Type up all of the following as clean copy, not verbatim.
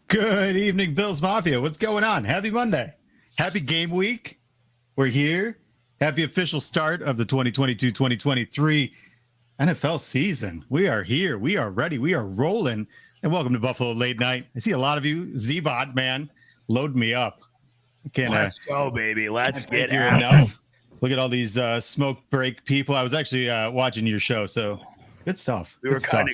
Good evening, Bills Mafia. What's going on? Happy Monday. Happy game week. We're here. Happy official start of the 2022-2023 NFL season. We are here. We are ready. We are rolling. And welcome to Buffalo Late Night. I see a lot of you. ZBot, man, load me up. Let's go, baby. Let's get it. Enough. Look at all these smoke break people. I was actually watching your show, so good stuff. We were cutting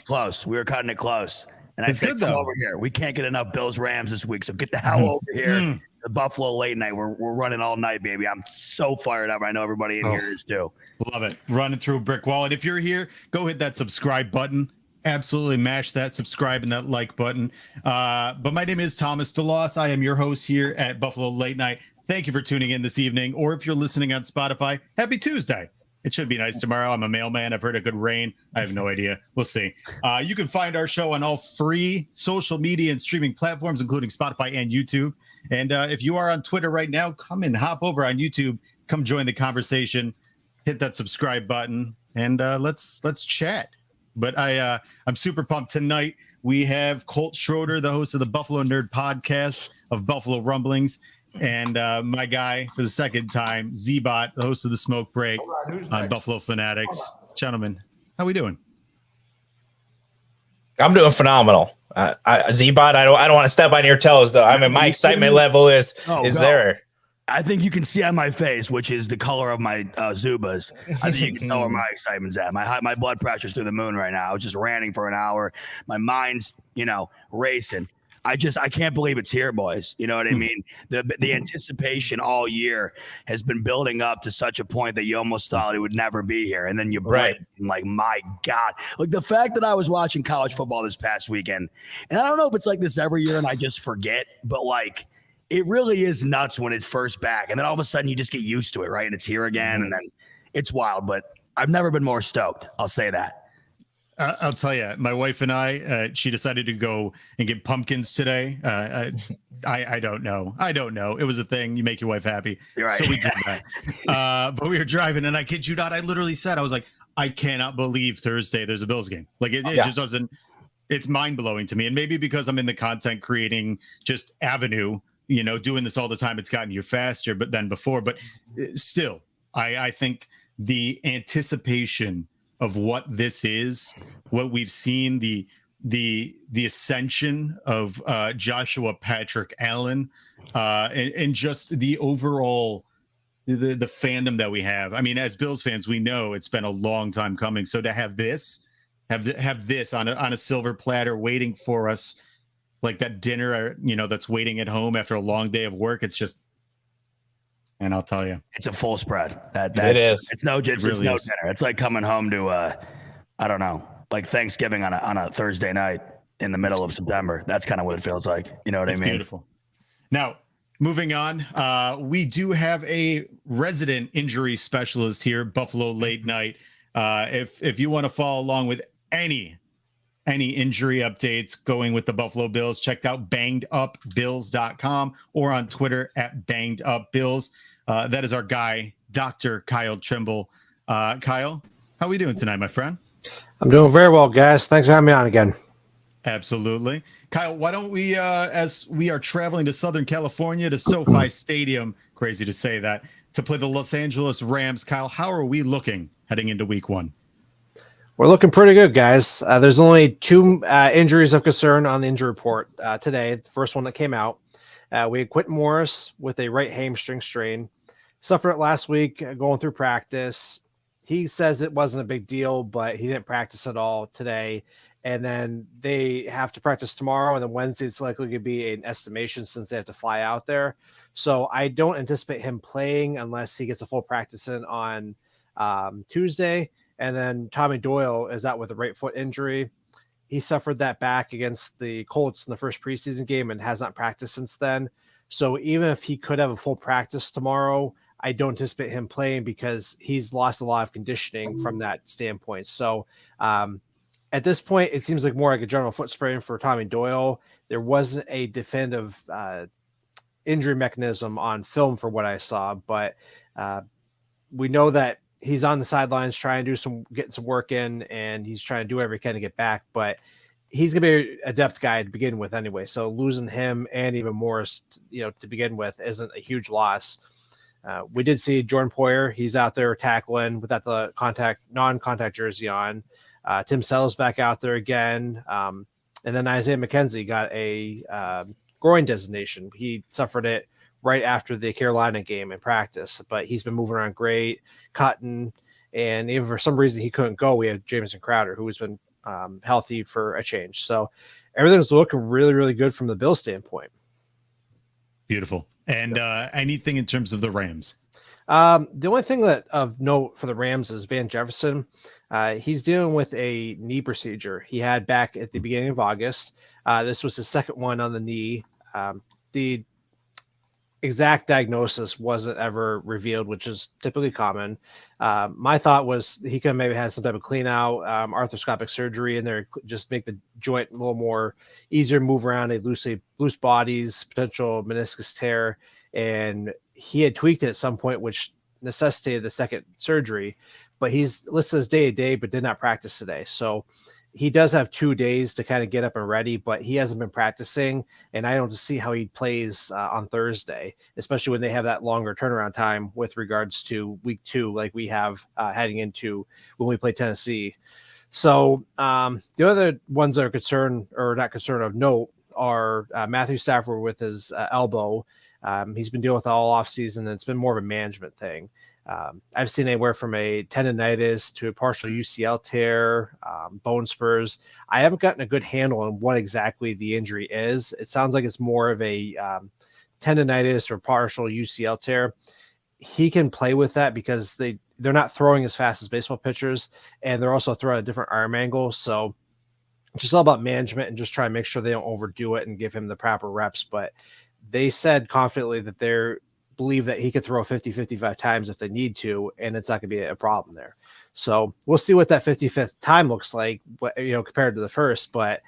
it close. And I said, come over here. We can't get enough Bills Rams this week, so get the hell over here. The Buffalo Late Night. We're running all night, baby. I'm so fired up. I know everybody in here is too. Love it. Running through a brick wall. And if you're here, go hit that subscribe button. Absolutely mash that subscribe and that like button. But my name is Thomas DeLoss. I am your host here at Buffalo Late Night. Thank you for tuning in this evening. Or if you're listening on Spotify, happy Tuesday. It should be nice tomorrow. I'm a mailman. I've heard a good rain. I have no idea. We'll see. You can find our show on all free social media and streaming platforms, including Spotify and YouTube. And if you are on Twitter right now, come and hop over on YouTube. Come join the conversation. Hit that subscribe button, and let's chat. But I'm super pumped tonight. We have Colt Schroeder, the host of the Buffalo Nerd Podcast of Buffalo Rumblings, and my guy for the second time, ZBot, the host of the Smoke Break on Buffalo Fanatics. Gentlemen, how we doing? I'm doing phenomenal. ZBot, I don't want to step on your toes though. I mean, my excitement level is there. I think you can see on my face, which is the color of my Zubas. I think you can know where my excitement's at. My blood pressure's through the moon right now. I was just ranting for an hour. My mind's, racing. I can't believe it's here, boys. You know what I mean? The anticipation all year has been building up to such a point that you almost thought it would never be here. And then you blink and like, my God. Like the fact that I was watching college football this past weekend, and I don't know if it's like this every year and I just forget, but like it really is nuts when it's first back. And then all of a sudden you just get used to it, right? And it's here again. And then it's wild, but I've never been more stoked. I'll say that. I'll tell you, my wife and I, she decided to go and get pumpkins today. I don't know. It was a thing. You make your wife happy. Right. So we did that. But we were driving and I kid you not, I literally said, I was like, I cannot believe Thursday there's a Bills game. Like it just doesn't, it's mind blowing to me. And maybe because I'm in the content creating just avenue, you know, doing this all the time, it's gotten you faster, but still, I think the anticipation of what this is, what we've seen, the ascension of Joshua Patrick Allen, and just the overall the fandom that we have. I mean, as Bills fans, we know it's been a long time coming. So to have this on a silver platter waiting for us, like that dinner, you know, that's waiting at home after a long day of work, it's just. And I'll tell you, it's a full spread. It is. It's no dinner. It's like coming home to I don't know, like Thanksgiving on a Thursday night in the middle of September. That's kind of what it feels like. You know what I mean? Beautiful. Now, moving on, we do have a resident injury specialist here, Buffalo Late Night. If you want to follow along with any injury updates going with the Buffalo Bills, check out bangedupbills.com or on Twitter at bangedupbills. That is our guy, Dr. Kyle Trimble. Kyle, how are we doing tonight, my friend? I'm doing very well, guys. Thanks for having me on again. Absolutely. Kyle, why don't we, as we are traveling to Southern California to SoFi Stadium, crazy to say that, to play the Los Angeles Rams, Kyle, how are we looking heading into week one? We're looking pretty good, guys. There's only 2 injuries of concern on the injury report today. The first one that came out, we had Quentin Morris with a right hamstring strain. Suffered it last week going through practice. He says it wasn't a big deal, but he didn't practice at all today. And then they have to practice tomorrow, and then Wednesday it's likely to be an estimation since they have to fly out there. So I don't anticipate him playing unless he gets a full practice in on Tuesday. And then Tommy Doyle is out with a right foot injury. He suffered that back against the Colts in the first preseason game and has not practiced since then. So even if he could have a full practice tomorrow, I don't anticipate him playing because he's lost a lot of conditioning from that standpoint. So at this point, it seems like more like a general foot sprain for Tommy Doyle. There wasn't a definitive injury mechanism on film for what I saw, but we know that he's on the sidelines trying to getting some work in, and he's trying to do whatever he can to get back, but he's going to be a depth guy to begin with anyway. So losing him and even Morris, to begin with isn't a huge loss. We did see Jordan Poyer. He's out there tackling without the non-contact jersey on. Tim Sell's back out there again. And then Isaiah McKenzie got a groin designation. He suffered it right after the Carolina game in practice, but he's been moving around great, cutting, and even for some reason he couldn't go. We have Jamison Crowder, who has been healthy for a change. So everything's looking really, really good from the Bills standpoint. Beautiful. And anything in terms of the Rams? The only thing that of note for the Rams is Van Jefferson. He's dealing with a knee procedure he had back at the beginning of August. This was his second one on the knee. The exact diagnosis wasn't ever revealed, which is typically common. My thought was he could maybe have some type of clean out, arthroscopic surgery in there, just make the joint a little more easier to move around, a loose bodies, potential meniscus tear. And he had tweaked it at some point, which necessitated the second surgery, but he's listed as day-to-day, but did not practice today. So he does have 2 days to kind of get up and ready, but he hasn't been practicing, and I don't see how he plays on Thursday, especially when they have that longer turnaround time with regards to week 2, like we have heading into when we play Tennessee. So the other ones that are concerned or not concerned of note are Matthew Stafford with his elbow. He's been dealing with it all offseason, and it's been more of a management thing. I've seen anywhere from a tendonitis to a partial UCL tear, bone spurs. I haven't gotten a good handle on what exactly the injury is. It sounds like it's more of a tendonitis or partial UCL tear. He can play with that because they're not throwing as fast as baseball pitchers, and they're also throwing a different arm angle. So it's just all about management and just try to make sure they don't overdo it and give him the proper reps. But they said confidently that they believe that he could throw 50, 55 times if they need to, and it's not going to be a problem there. So we'll see what that 55th time looks like, compared to the first. But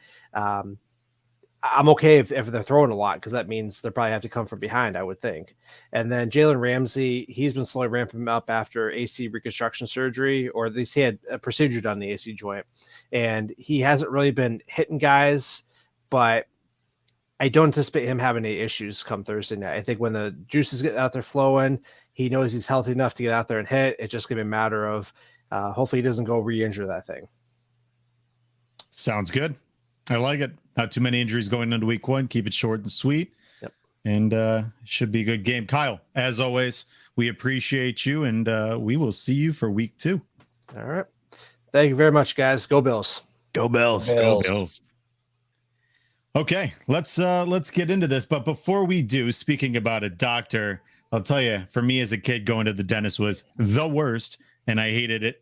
I'm okay if they're throwing a lot, because that means they probably have to come from behind, I would think. And then Jalen Ramsey, he's been slowly ramping up after AC reconstruction surgery, or at least he had a procedure done on the AC joint. And he hasn't really been hitting guys, but I don't anticipate him having any issues come Thursday night. I think when the juices get out there flowing, he knows he's healthy enough to get out there and hit. It's just going to be a matter of hopefully he doesn't go re-injure that thing. Sounds good. I like it. Not too many injuries going into week one. Keep it short and sweet. Yep. And should be a good game. Kyle, as always, we appreciate you, and we will see you for week 2. All right. Thank you very much, guys. Go Bills. Go Bills. Go Bills. Okay, let's get into this. But before we do, speaking about a doctor, I'll tell you, for me as a kid, going to the dentist was the worst, and I hated it.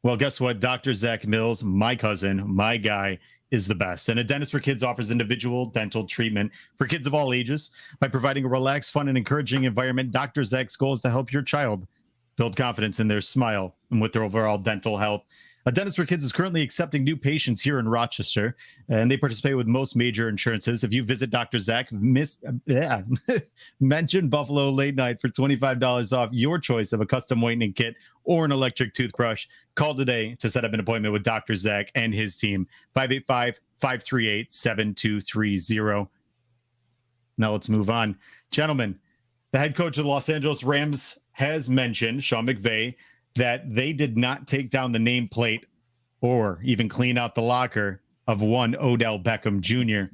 Well, guess what? Dr. Zach Mills, my cousin, my guy, is the best. And a dentist for kids offers individual dental treatment for kids of all ages. By providing a relaxed, fun, and encouraging environment, Dr. Zach's goal is to help your child build confidence in their smile and with their overall dental health. A dentist for kids is currently accepting new patients here in Rochester, and they participate with most major insurances. If you visit Dr. Zach, mention Buffalo Late Night for $25 off your choice of a custom whitening kit or an electric toothbrush. Call today to set up an appointment with Dr. Zach and his team. 585-538-7230. Now let's move on. Gentlemen, the head coach of the Los Angeles Rams has mentioned, Sean McVay, that they did not take down the nameplate or even clean out the locker of one Odell Beckham Jr.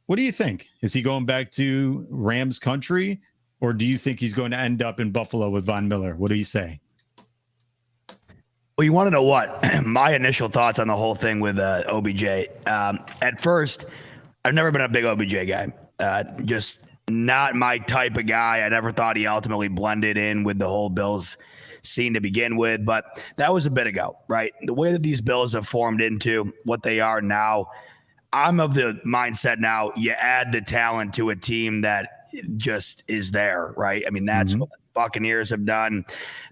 What do you think? Is he going back to Rams country, or do you think he's going to end up in Buffalo with Von Miller? What do you say? Well, you want to know what? My initial thoughts on the whole thing with OBJ. At first, I've never been a big OBJ guy. Just not my type of guy. I never thought he ultimately blended in with the whole Bills scene to begin with, but that was a bit ago, right? The way that these Bills have formed into what they are now, I'm of the mindset now, you add the talent to a team that just is there, right? I mean, that's what the Buccaneers have done.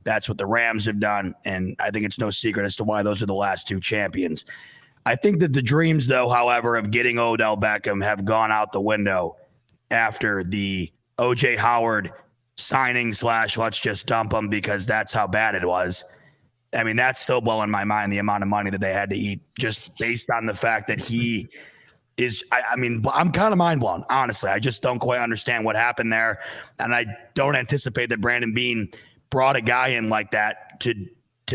That's what the Rams have done. And I think it's no secret as to why those are the last 2 champions. I think that the dreams, though, however, of getting Odell Beckham have gone out the window after the O.J. Howard signing / let's just dump him because that's how bad it was. I mean, that's still blowing my mind, the amount of money that they had to eat just based on the fact that he is, I mean, I'm kind of mind blown, honestly. I just don't quite understand what happened there. And I don't anticipate that Brandon Beane brought a guy in like that to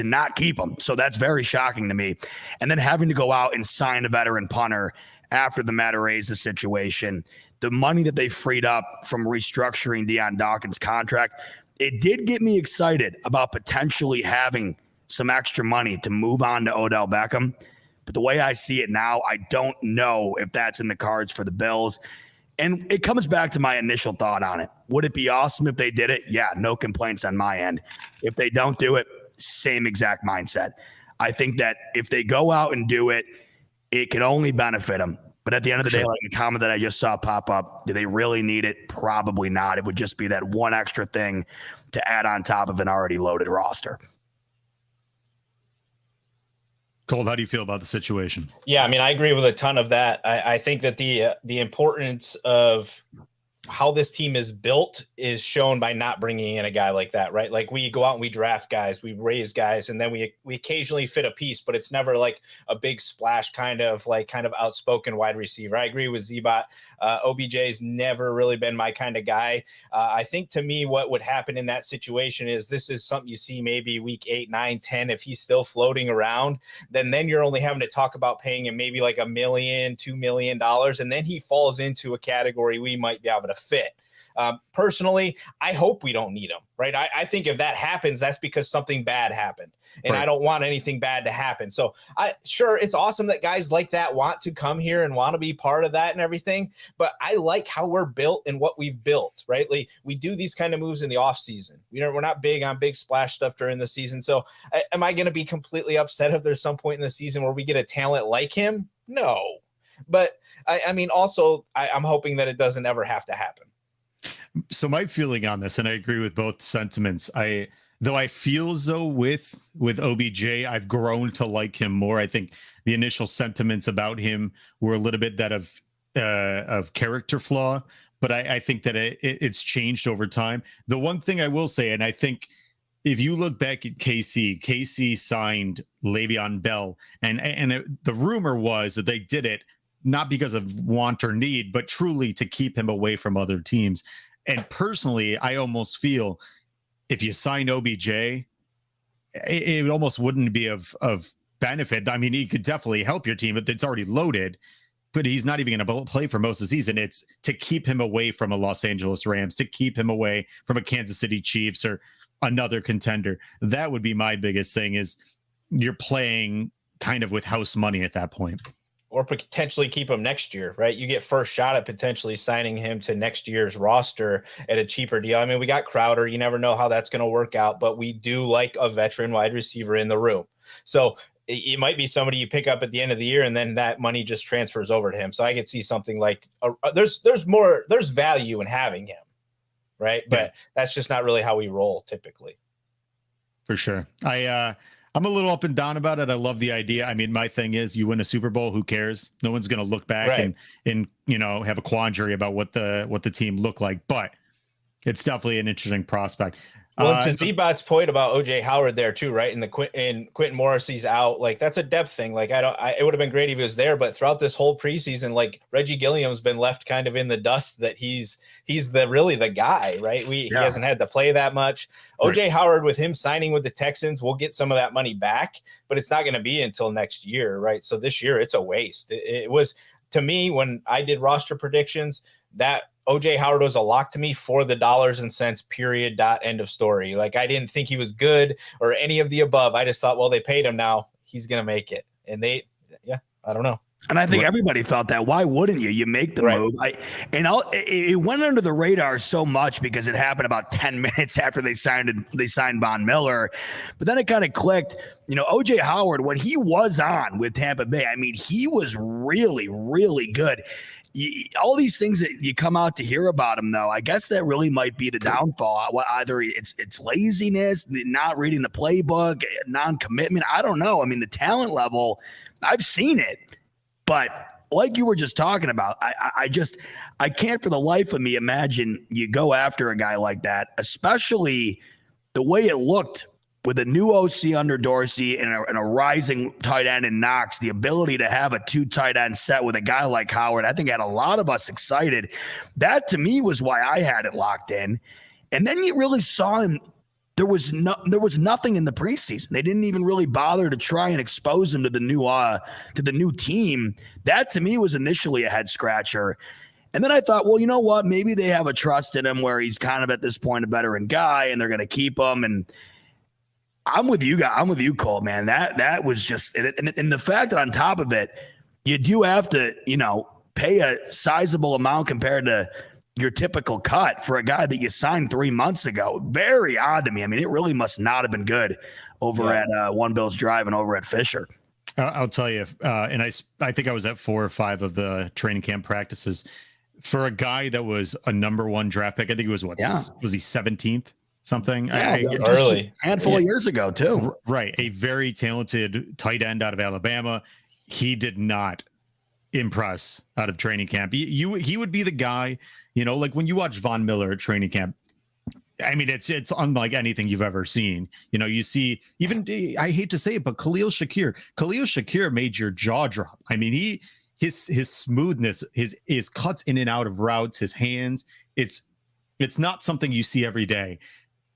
not keep him. So that's very shocking to me. And then having to go out and sign a veteran punter after the Matt Araiza situation, the money that they freed up from restructuring Deion Dawkins' contract, it did get me excited about potentially having some extra money to move on to Odell Beckham. But the way I see it now, I don't know if that's in the cards for the Bills. And it comes back to my initial thought on it. Would it be awesome if they did it? Yeah, no complaints on my end. If they don't do it, same exact mindset. I think that if they go out and do it, it can only benefit them. But at the end of the day, like a comment that I just saw pop up, do they really need it? Probably not. It would just be that one extra thing to add on top of an already loaded roster. Colt, how do you feel about the situation? Yeah, I mean, I agree with a ton of that. I think that the importance of how this team is built is shown by not bringing in a guy like that, right? Like we go out and we draft guys, we raise guys, and then we occasionally fit a piece, but it's never like a big splash kind of outspoken wide receiver. I agree with ZBot. OBJ's never really been my kind of guy. I think to me, what would happen in that situation is this is something you see maybe week 8, 9, 10. If he's still floating around, then you're only having to talk about paying him maybe like $1 million, $2 million. And then he falls into a category we might be able to fit. Personally, I hope we don't need him, right? I think if that happens, that's because something bad happened, and I don't want anything bad to happen. So sure, it's awesome that guys like that want to come here and want to be part of that and everything, but I like how we're built and what we've built, right? Like, we do these kind of moves in the off season. We're not big on big splash stuff during the season. So am I going to be completely upset if there's some point in the season where we get a talent like him? No, but I mean, also I'm hoping that it doesn't ever have to happen. So my feeling on this, and I agree with both sentiments, though I feel as though with OBJ, I've grown to like him more. I think the initial sentiments about him were a little bit that of character flaw, but I think that it's changed over time. The one thing I will say, and I think if you look back at KC signed Le'Veon Bell, and the rumor was that they did it not because of want or need, but truly to keep him away from other teams. And personally, I almost feel if you sign OBJ, it almost wouldn't be of benefit. I mean, he could definitely help your team, but it's already loaded. But he's not even going to play for most of the season. It's to keep him away from a Los Angeles Rams, to keep him away from a Kansas City Chiefs or another contender. That would be my biggest thing, is you're playing kind of with house money at that point. Or potentially keep him next year, right? You get first shot at potentially signing him to next year's roster at a cheaper deal. I mean, we got Crowder. You never know how that's going to work out, but we do like a veteran wide receiver in the room. So it might be somebody you pick up at the end of the year, and then that money just transfers over to him. So I could see something like there's value in having him, right? Yeah. But that's just not really how we roll typically. For sure. I'm a little up and down about it. I love the idea. I mean, my thing is, you win a Super Bowl, who cares? No one's going to look back and have a quandary about what the team looked like. But it's definitely an interesting prospect. Well, to ZBot's point about OJ Howard there too, right? And Quentin Morrissey's out. Like, that's a depth thing. Like, it would have been great if he was there, but throughout this whole preseason, like, Reggie Gilliam's been left kind of in the dust that he's really the guy, right? He hasn't had to play that much. OJ Howard, with him signing with the Texans, we'll get some of that money back, but it's not going to be until next year, right? So this year it's a waste. It was, to me, when I did roster predictions, that OJ Howard was a lock to me for the dollars and cents, period, dot, end of story. Like, I didn't think he was good or any of the above. I just thought, well, they paid him now, he's going to make it. And I don't know. And I think everybody felt that. Why wouldn't you? You make the move. It went under the radar so much because it happened about 10 minutes after they signed Von Miller. But then it kind of clicked. OJ Howard, when he was on with Tampa Bay, I mean, he was really, really good. All these things that you come out to hear about him, though, I guess that really might be the downfall. Either it's laziness, not reading the playbook, non-commitment. I don't know. I mean, the talent level, I've seen it. But like you were just talking about, I can't for the life of me imagine you go after a guy like that, especially the way it looked with a new OC under Dorsey and a rising tight end in Knox. The ability to have a 2 tight end set with a guy like Howard, I think, had a lot of us excited. That, to me, was why I had it locked in. And then you really saw him. There was nothing in the preseason. They didn't even really bother to try and expose him to the new team. That, to me, was initially a head scratcher. And then I thought, well, you know what? Maybe they have a trust in him where he's kind of at this point a veteran guy, and they're going to keep him. And I'm with you, guys. I'm with you, Cole, man. That was just, and the fact that on top of it, you do have to, pay a sizable amount compared to your typical cut for a guy that you signed 3 months ago. Very odd to me. I mean, it really must not have been good over at One Bills Drive and over at Fisher. I'll tell you, and I think I was at 4 or 5 of the training camp practices. For a guy that was a number 1 draft pick, I think it was was he 17th? Something early, a handful of years ago too. Right, a very talented tight end out of Alabama. He did not impress out of training camp. He would be the guy, like when you watch Von Miller at training camp. I mean, it's unlike anything you've ever seen. You see, even, I hate to say it, but Khalil Shakir made your jaw drop. I mean, his smoothness, his cuts in and out of routes, his hands. It's not something you see every day.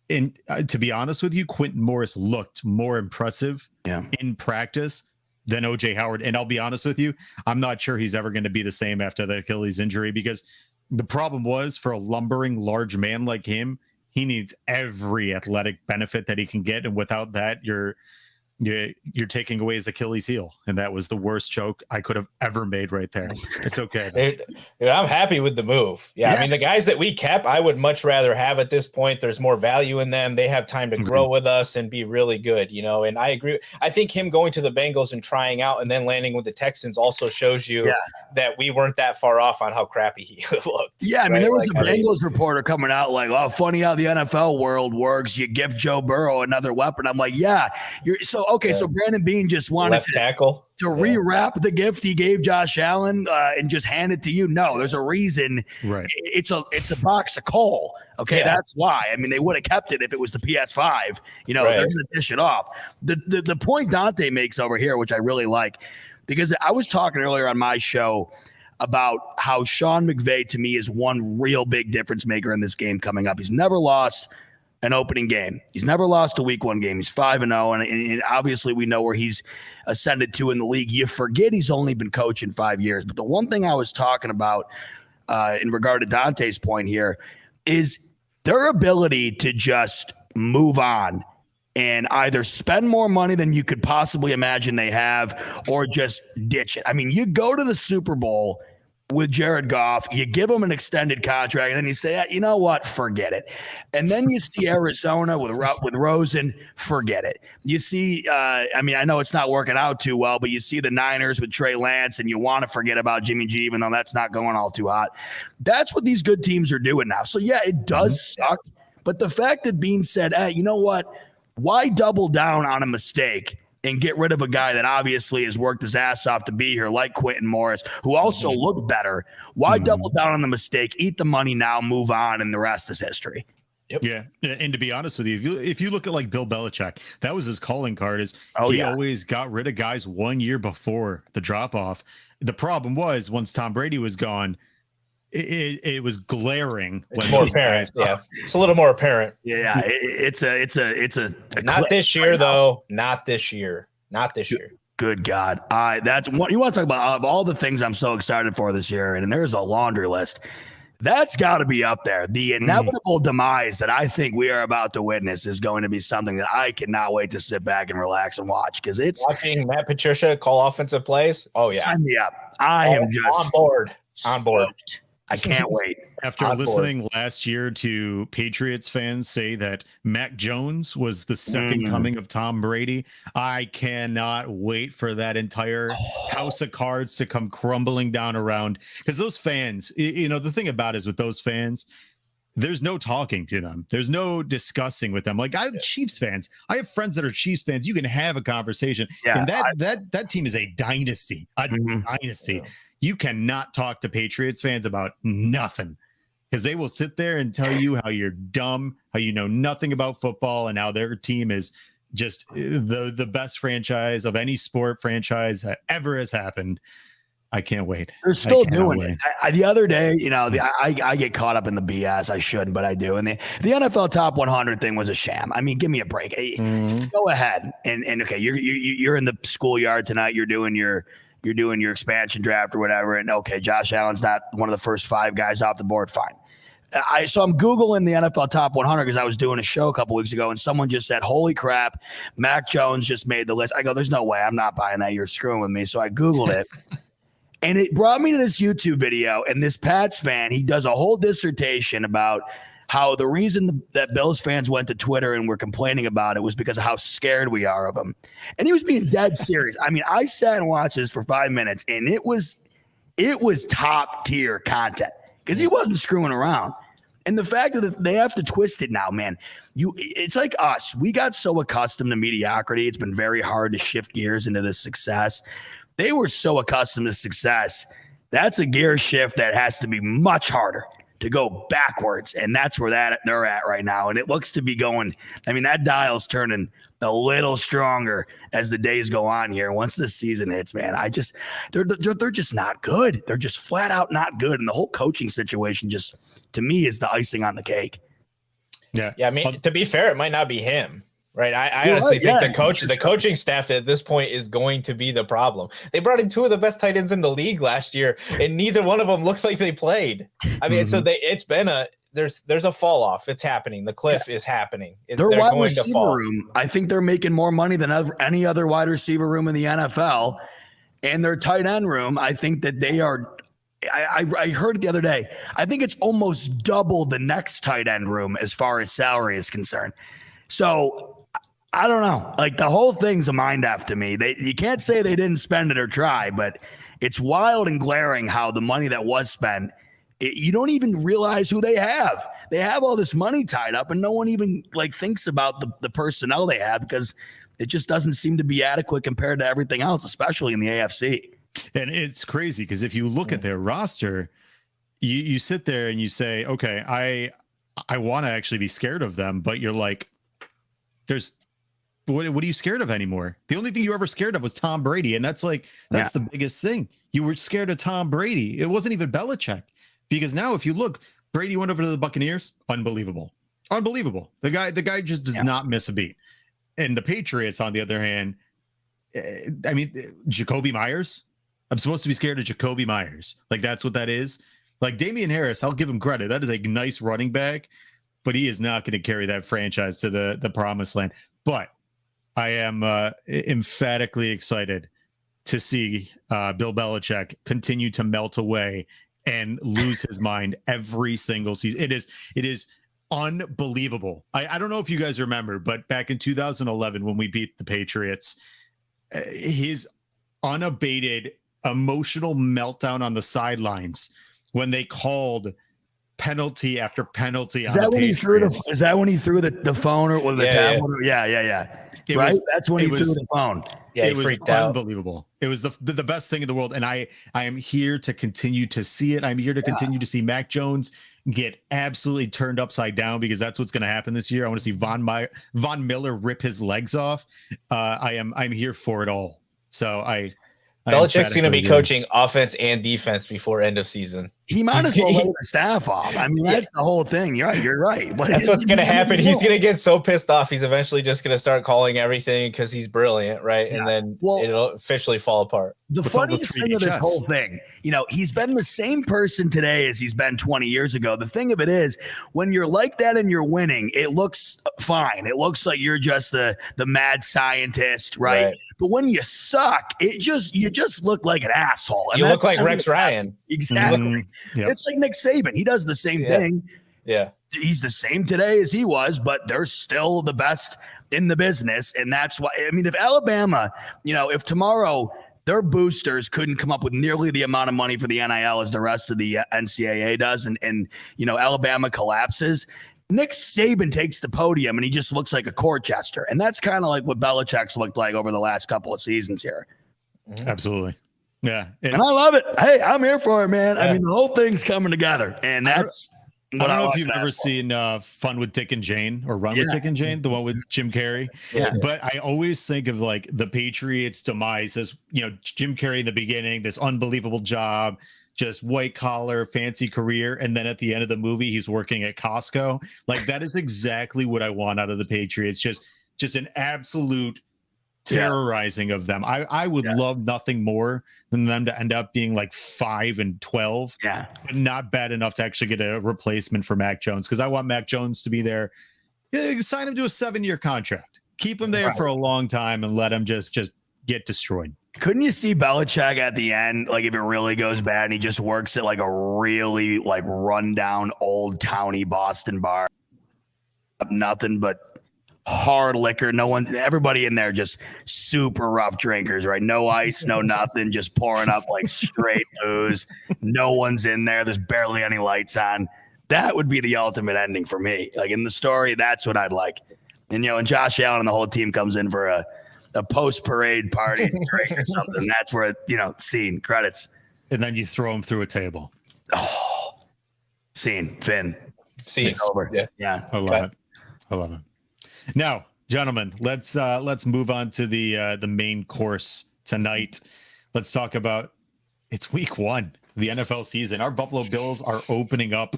And to be honest with you, Quentin Morris looked more impressive in practice than OJ Howard. And I'll be honest with you, I'm not sure he's ever going to be the same after the Achilles injury, because The problem was, for a lumbering large man like him, he needs every athletic benefit that he can get, and without that, you're taking away his Achilles heel, and that was the worst joke I could have ever made right there. It's okay. Dude, I'm happy with the move. Yeah, I mean, the guys that we kept, I would much rather have at this point. There's more value in them. They have time to grow with us and be really good, you know. And I agree. I think him going to the Bengals and trying out and then landing with the Texans also shows you that we weren't that far off on how crappy he looked. Yeah, I mean, there was a Bengals reporter coming out like, "Oh, funny how the NFL world works. You give Joe Burrow another weapon." I'm like, "Yeah, you're so." Okay, so Brandon Beane just wanted left tackle to rewrap the gift he gave Josh Allen and just hand it to you. No, there's a reason. Right. It's a box of coal. Okay, that's why. I mean, they would have kept it if it was the PS5. You know, they're going to dish it off. The point Dante makes over here, which I really like, because I was talking earlier on my show about how Sean McVay to me is one real big difference maker in this game coming up. He's never lost an opening game. He's never lost a week one game. He's 5-0, and obviously we know where he's ascended to in the league. You forget he's only been coaching 5 years. But the one thing I was talking about in regard to Dante's point here is their ability to just move on and either spend more money than you could possibly imagine they have or just ditch it. I mean, you go to the Super Bowl with Jared Goff, you give him an extended contract, and then you say, you know what, forget it. And then you see Arizona with Rosen, forget it. You see, I mean, I know it's not working out too well, but you see the Niners with Trey Lance, and you want to forget about Jimmy G, even though that's not going all too hot. That's what these good teams are doing now. So, yeah, it does suck. But the fact that Beane said, hey, you know what, why double down on a mistake and get rid of a guy that obviously has worked his ass off to be here, like Quentin Morris, who also looked better? Why double down on the mistake, eat the money now, move on, and the rest is history? Yep. Yeah, and to be honest with you, if you look at like Bill Belichick, that was his calling card. He always got rid of guys 1 year before the drop off. The problem was once Tom Brady was gone, it was glaring. It's more apparent. Yeah, it's a little more apparent. Yeah, it's a not this year though. Not this year. Not this year. Good God. That's what you want to talk about. Of all the things I'm so excited for this year, and there's a laundry list. That's got to be up there. The inevitable demise that I think we are about to witness is going to be something that I cannot wait to sit back and relax and watch, because it's watching Matt Patricia call offensive plays. Oh yeah, sign me up. I am just on board. On board. I can't wait. After listening last year to Patriots fans say that Mac Jones was the second coming of Tom Brady, I cannot wait for that entire house of cards to come crumbling down around. Because those fans, you know, the thing about it is with those fans, there's no talking to them. There's no discussing with them. Like, I have Chiefs fans. I have friends that are Chiefs fans. You can have a conversation. Yeah, and that team is a dynasty. Dynasty. Yeah. You cannot talk to Patriots fans about nothing, because they will sit there and tell you how you're dumb, how you know nothing about football, and how their team is just the best franchise of any sport franchise that ever has happened. I can't wait. They're still doing it. The other day, you know, I get caught up in the BS. I shouldn't, but I do. And the NFL Top 100 thing was a sham. I mean, give me a break. Go ahead and okay, you're in the schoolyard tonight. You're doing your expansion draft or whatever. And okay, Josh Allen's not one of the first 5 guys off the board. Fine. So I'm Googling the NFL Top 100 because I was doing a show a couple weeks ago, and someone just said, holy crap, Mac Jones just made the list. I go, there's no way. I'm not buying that. You're screwing with me. So I Googled it. And it brought me to this YouTube video, and this Pats fan, he does a whole dissertation about how the reason that Bills fans went to Twitter and were complaining about it was because of how scared we are of them. And he was being dead serious. I mean, I sat and watched this for 5 minutes, and it was top tier content because he wasn't screwing around. And the fact that they have to twist it now, man, it's like us. We got so accustomed to mediocrity. It's been very hard to shift gears into this success. They were so accustomed to success. That's a gear shift that has to be much harder to go backwards. And that's where they're at right now. And it looks to be going, I mean, that dial's turning a little stronger as the days go on here. Once this season hits, man, they're just not good. They're just flat out not good. And the whole coaching situation just, to me, is the icing on the cake. Yeah. I mean, to be fair, it might not be him. Right. I honestly think the coaching staff at this point is going to be the problem. They brought in two of the best tight ends in the league last year, and neither one of them looks like they played. I mean, so it's been there's a fall off. It's happening. The cliff is happening. Their wide receiver room, I think they're making more money than any other wide receiver room in the NFL. And their tight end room, I think that they are. I heard it the other day. I think it's almost double the next tight end room as far as salary is concerned. So I don't know. Like, the whole thing's a mind F to me. You can't say they didn't spend it or try, but it's wild and glaring how the money that was spent, you don't even realize who they have. They have all this money tied up, and no one even thinks about the personnel they have, because it just doesn't seem to be adequate compared to everything else, especially in the AFC. And it's crazy because if you look at their roster, you sit there and you say, okay, I want to actually be scared of them, but you're like, what are you scared of anymore? The only thing you were ever scared of was Tom Brady. And that's the biggest thing. You were scared of Tom Brady. It wasn't even Belichick, because now if you look, Brady went over to the Buccaneers. Unbelievable. The guy just does not miss a beat. And the Patriots, on the other hand, I mean, Jacoby Myers, I'm supposed to be scared of Jacoby Myers. That's what that is. Damian Harris, I'll give him credit. That is a nice running back, but he is not going to carry that franchise to the promised land. But I am emphatically excited to see Bill Belichick continue to melt away and lose his mind every single season. It is unbelievable. I don't know if you guys remember, but back in 2011, when we beat the Patriots, his unabated emotional meltdown on the sidelines when they called penalty after penalty on the Patriots. Is that when he threw the phone or the tablet? Yeah. That's when he threw the phone. Yeah, it was unbelievable. It was the best thing in the world. And I am here to continue to see it. I'm here to continue to see Mac Jones get absolutely turned upside down, because that's what's going to happen this year. I want to see Von Miller rip his legs off. I'm here for it all. So Belichick's going to be coaching offense and defense before end of season. He might as well lay the staff off. I mean, that's the whole thing. You're right. That's what's going to happen. He's going to get so pissed off. He's eventually just going to start calling everything because he's brilliant, right? Yeah. And then it'll officially fall apart. The funniest thing of this whole thing, he's been the same person today as he's been 20 years ago. The thing of it is, when you're like that and you're winning, it looks fine. It looks like you're just the mad scientist, right? But when you suck, you just look like an asshole. And you look like Rex Ryan. Exactly. Yep. It's like Nick Saban. He does the same thing. Yeah. He's the same today as he was, but they're still the best in the business. And that's why, I mean, if Alabama, if tomorrow their boosters couldn't come up with nearly the amount of money for the NIL as the rest of the NCAA does, and Alabama collapses, Nick Saban takes the podium and he just looks like a court jester. And that's kind of like what Belichick's looked like over the last couple of seasons here. Absolutely. Yeah. And I love it. Hey, I'm here for it, man. Yeah. I mean, the whole thing's coming together. And that's I don't know if you've ever seen Fun with Dick and Jane or Run with Dick and Jane, the one with Jim Carrey. Yeah. But I always think of the Patriots' demise as, Jim Carrey in the beginning, this unbelievable job, just white collar, fancy career. And then at the end of the movie, he's working at Costco. That is exactly what I want out of the Patriots. Just an absolute terrorizing of them. I would love nothing more than them to end up being 5-12, but not bad enough to actually get a replacement for Mac Jones, because I want Mac Jones to be there. Sign him to a 7-year contract, keep him there for a long time, and let him just get destroyed. Couldn't you see Belichick at the end, if it really goes bad and he just works at a really rundown old towny Boston bar, nothing but hard liquor, everybody in there just super rough drinkers, right? No ice, no nothing, just pouring up straight booze. No one's in there. There's barely any lights on. That would be the ultimate ending for me. In the story, that's what I'd like. And and Josh Allen and the whole team comes in for a post-parade party drink or something. That's where scene credits. And then you throw him through a table. Oh, scene over. Yeah. I love it. Now, gentlemen, let's move on to the main course tonight. Let's talk about, it's week 1, the NFL season. Our Buffalo Bills are opening up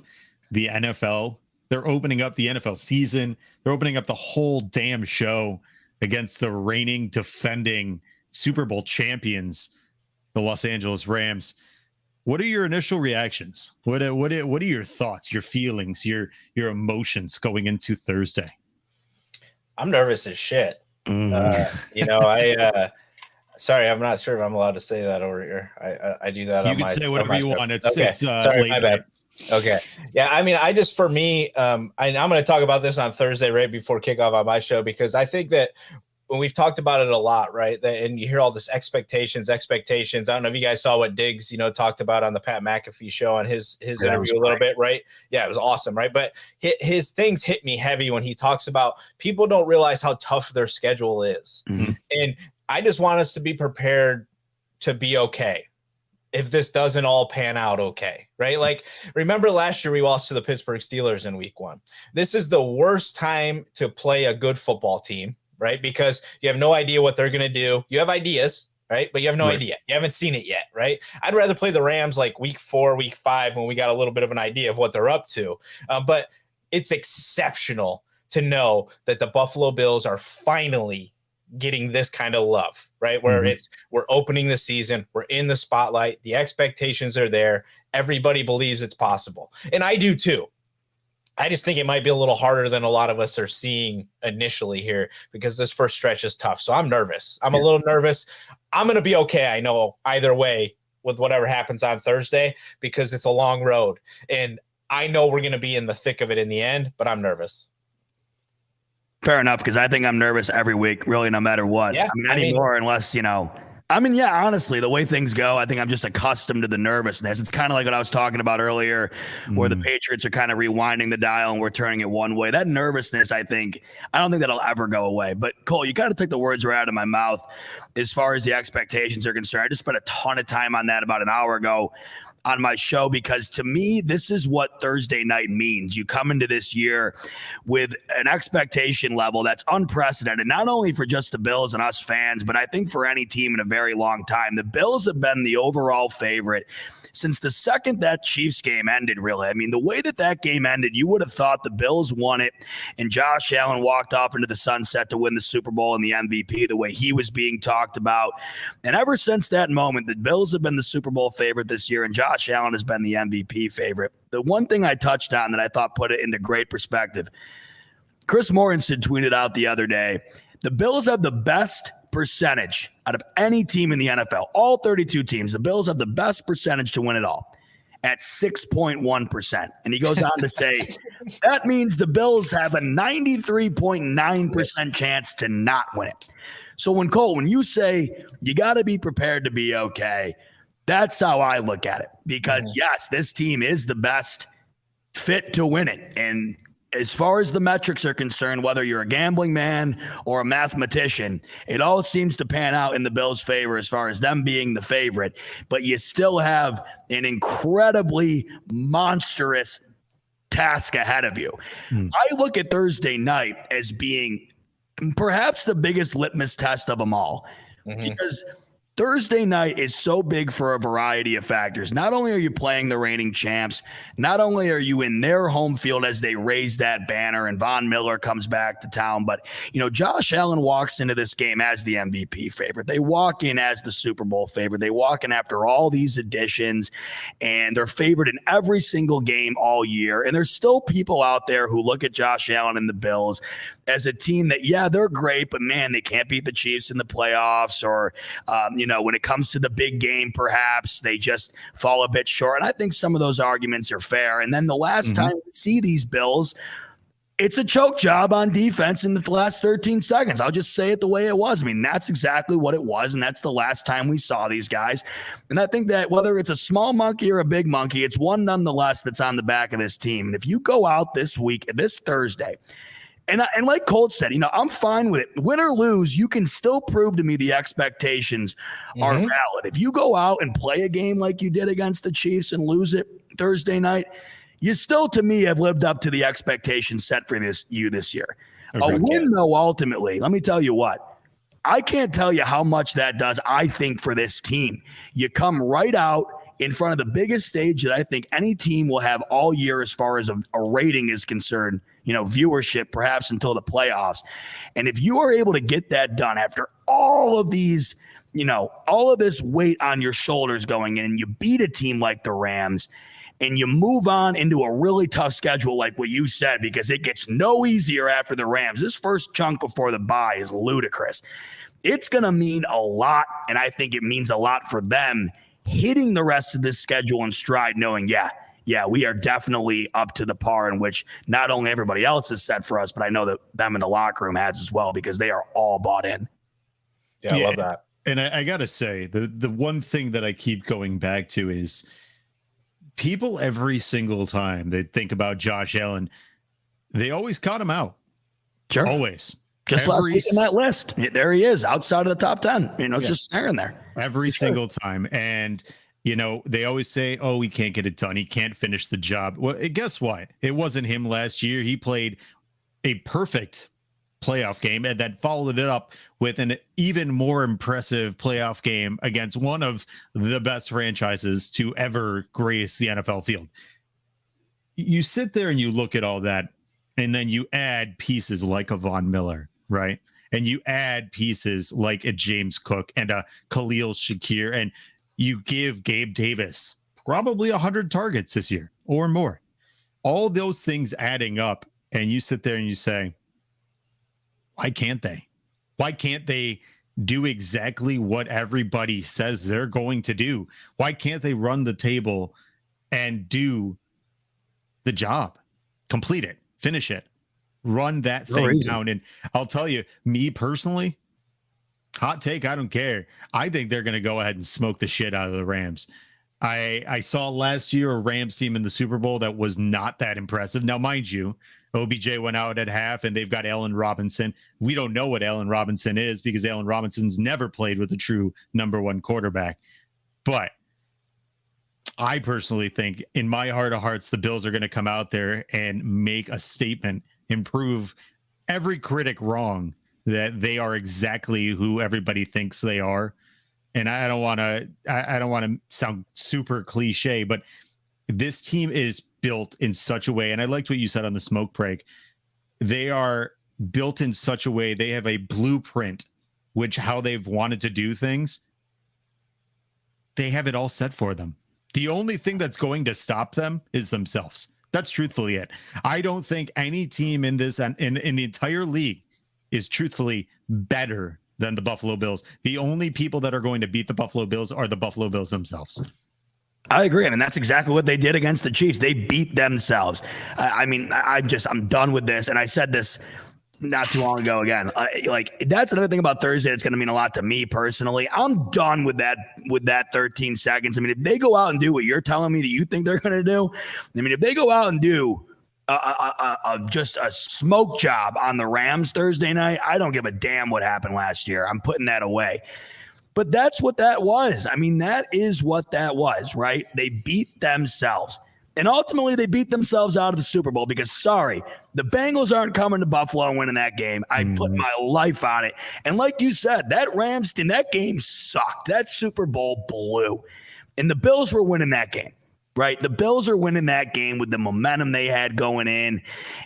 the NFL They're opening up the NFL season. They're opening up the whole damn show against the reigning, defending Super Bowl champions, the Los Angeles Rams. What are your initial reactions? What are your thoughts, your feelings, your emotions going into Thursday? I'm nervous as shit. Sorry, I'm not sure if I'm allowed to say that over here. I do that. You can say whatever you want. Sorry, my bad. Okay. Yeah. I mean, for me, I'm going to talk about this on Thursday right before kickoff on my show, because I think that when we've talked about it a lot, right, and you hear all this expectations. I don't know if you guys saw what Diggs, talked about on the Pat McAfee show on his interview a little bit, right? Yeah, it was awesome, right? But his things hit me heavy when he talks about people don't realize how tough their schedule is. Mm-hmm. And I just want us to be prepared to be okay if this doesn't all pan out okay, right? Like, remember last year we lost to the Pittsburgh Steelers in week 1. This is the worst time to play a good football team, right? Because you have no idea what they're going to do. You have ideas, right? But you have no idea. You haven't seen it yet, right? I'd rather play the Rams like week 4, week 5, when we got a little bit of an idea of what they're up to. But it's exceptional to know that the Buffalo Bills are finally getting this kind of love, right? Where we're opening the season, we're in the spotlight, the expectations are there, everybody believes it's possible. And I do too. I just think it might be a little harder than a lot of us are seeing initially here, because this first stretch is tough. So I'm nervous. I'm a little nervous. I'm going to be okay, I know, either way with whatever happens on Thursday, because it's a long road. And I know we're going to be in the thick of it in the end, but I'm nervous. Fair enough, because I think I'm nervous every week, really, no matter what. Yeah, anymore, unless, honestly, the way things go, I think I'm just accustomed to the nervousness. It's kind of like what I was talking about earlier, where the Patriots are kind of rewinding the dial and we're turning it one way. That nervousness, I don't think that'll ever go away. But Cole, you kind of took the words right out of my mouth as far as the expectations are concerned. I just spent a ton of time on that about an hour ago on my show, because to me, this is what Thursday night means. You come into this year with an expectation level that's unprecedented, not only for just the Bills and us fans, but I think for any team in a very long time. The Bills have been the overall favorite since the second that Chiefs game ended, really. I mean, the way that game ended, you would have thought the Bills won it and Josh Allen walked off into the sunset to win the Super Bowl and the MVP, the way he was being talked about. And ever since that moment, the Bills have been the Super Bowl favorite this year, and Josh Allen has been the MVP favorite. The one thing I touched on that I thought put it into great perspective, Chris Mortensen tweeted out the other day, the Bills have the best percentage out of any team in the NFL. All 32 teams, the Bills have the best percentage to win it all at 6.1%. And he goes on to say, that means the Bills have a 93.9% chance to not win it. So when you say you got to be prepared to be okay, that's how I look at it. Because yes, this team is the best fit to win it. And as far as the metrics are concerned, whether you're a gambling man or a mathematician, it all seems to pan out in the Bills' favor as far as them being the favorite. But you still have an incredibly monstrous task ahead of you. I look at Thursday night as being perhaps the biggest litmus test of them all, because Thursday night is so big for a variety of factors. Not only are you playing the reigning champs, not only are you in their home field as they raise that banner and Von Miller comes back to town, but, Josh Allen walks into this game as the MVP favorite. They walk in as the Super Bowl favorite. They walk in after all these additions, and they're favored in every single game all year. And there's still people out there who look at Josh Allen and the Bills as a team that, yeah, they're great, but man, they can't beat the Chiefs in the playoffs, or, when it comes to the big game, perhaps they just fall a bit short. And I think some of those arguments are fair. And then the last time we see these Bills, it's a choke job on defense in the last 13 seconds. I'll just say it the way it was. I mean, that's exactly what it was. And that's the last time we saw these guys. And I think that whether it's a small monkey or a big monkey, it's one nonetheless that's on the back of this team. And if you go out this week, this Thursday, and like Colt said, I'm fine with it. Win or lose, you can still prove to me the expectations are valid. If you go out and play a game like you did against the Chiefs and lose it Thursday night, you still, to me, have lived up to the expectations set for this year. A win, though, ultimately, let me tell you what. I can't tell you how much that does, I think, for this team. You come right out in front of the biggest stage that I think any team will have all year as far as a rating is concerned, viewership, perhaps until the playoffs. And if you are able to get that done after all of these, all of this weight on your shoulders going in, and you beat a team like the Rams, and you move on into a really tough schedule like what you said, because it gets no easier after the Rams. This first chunk before the bye is ludicrous. It's going to mean a lot, and I think it means a lot for them hitting the rest of this schedule in stride, knowing, we are definitely up to the par in which not only everybody else is set for us, but I know that them in the locker room has as well, because they are all bought in. Yeah, I love that. And I got to say, the one thing that I keep going back to is people every single time they think about Josh Allen, they always count him out. Sure. Always. Just last week in that list. There he is outside of the top 10, just staring there. Every single time. And, they always say, oh, he can't get it done. He can't finish the job. Well, guess what? It wasn't him last year. He played a perfect playoff game and then followed it up with an even more impressive playoff game against one of the best franchises to ever grace the NFL field. You sit there and you look at all that, and then you add pieces like a Von Miller, right? And you add pieces like a James Cook and a Khalil Shakir, and you give Gabe Davis probably 100 targets this year or more. All those things adding up, and you sit there and you say, why can't they? Why can't they do exactly what everybody says they're going to do? Why can't they run the table and do the job? Complete it, finish it, run that thing down. And I'll tell you, me personally, hot take, I don't care. I think they're going to go ahead and smoke the shit out of the Rams. I saw last year a Rams team in the Super Bowl that was not that impressive. Now, mind you, OBJ went out at half and they've got Allen Robinson. We don't know what Allen Robinson is because Allen Robinson's never played with a true number one quarterback. But I personally think in my heart of hearts, the Bills are going to come out there and make a statement and prove every critic wrong that they are exactly who everybody thinks they are. And I don't want to sound super cliche, but this team is built in such a way, and I liked what you said on the smoke break. They are built in such a way, they have a blueprint, which how they've wanted to do things. They have it all set for them. The only thing that's going to stop them is themselves. That's truthfully it. I don't think any team in this and in the entire league is truthfully better than the Buffalo Bills. The only people that are going to beat the Buffalo Bills are the Buffalo Bills themselves. I agree. I mean, that's exactly what they did against the Chiefs. They beat themselves. I'm done with this. And I said this not too long ago again. That's another thing about Thursday that's going to mean a lot to me personally. I'm done with that 13 seconds. I mean, if they go out and do what you're telling me that you think they're going to do, I mean, if they go out and do just a smoke job on the Rams Thursday night, I don't give a damn what happened last year. I'm putting that away. But that's what that was. I mean, that is what that was, right? They beat themselves. And ultimately, they beat themselves out of the Super Bowl because, sorry, the Bengals aren't coming to Buffalo and winning that game. I put my life on it. And like you said, that Rams team, that game sucked. That Super Bowl blew. And the Bills were winning that game, right? The Bills are winning that game with the momentum they had going in.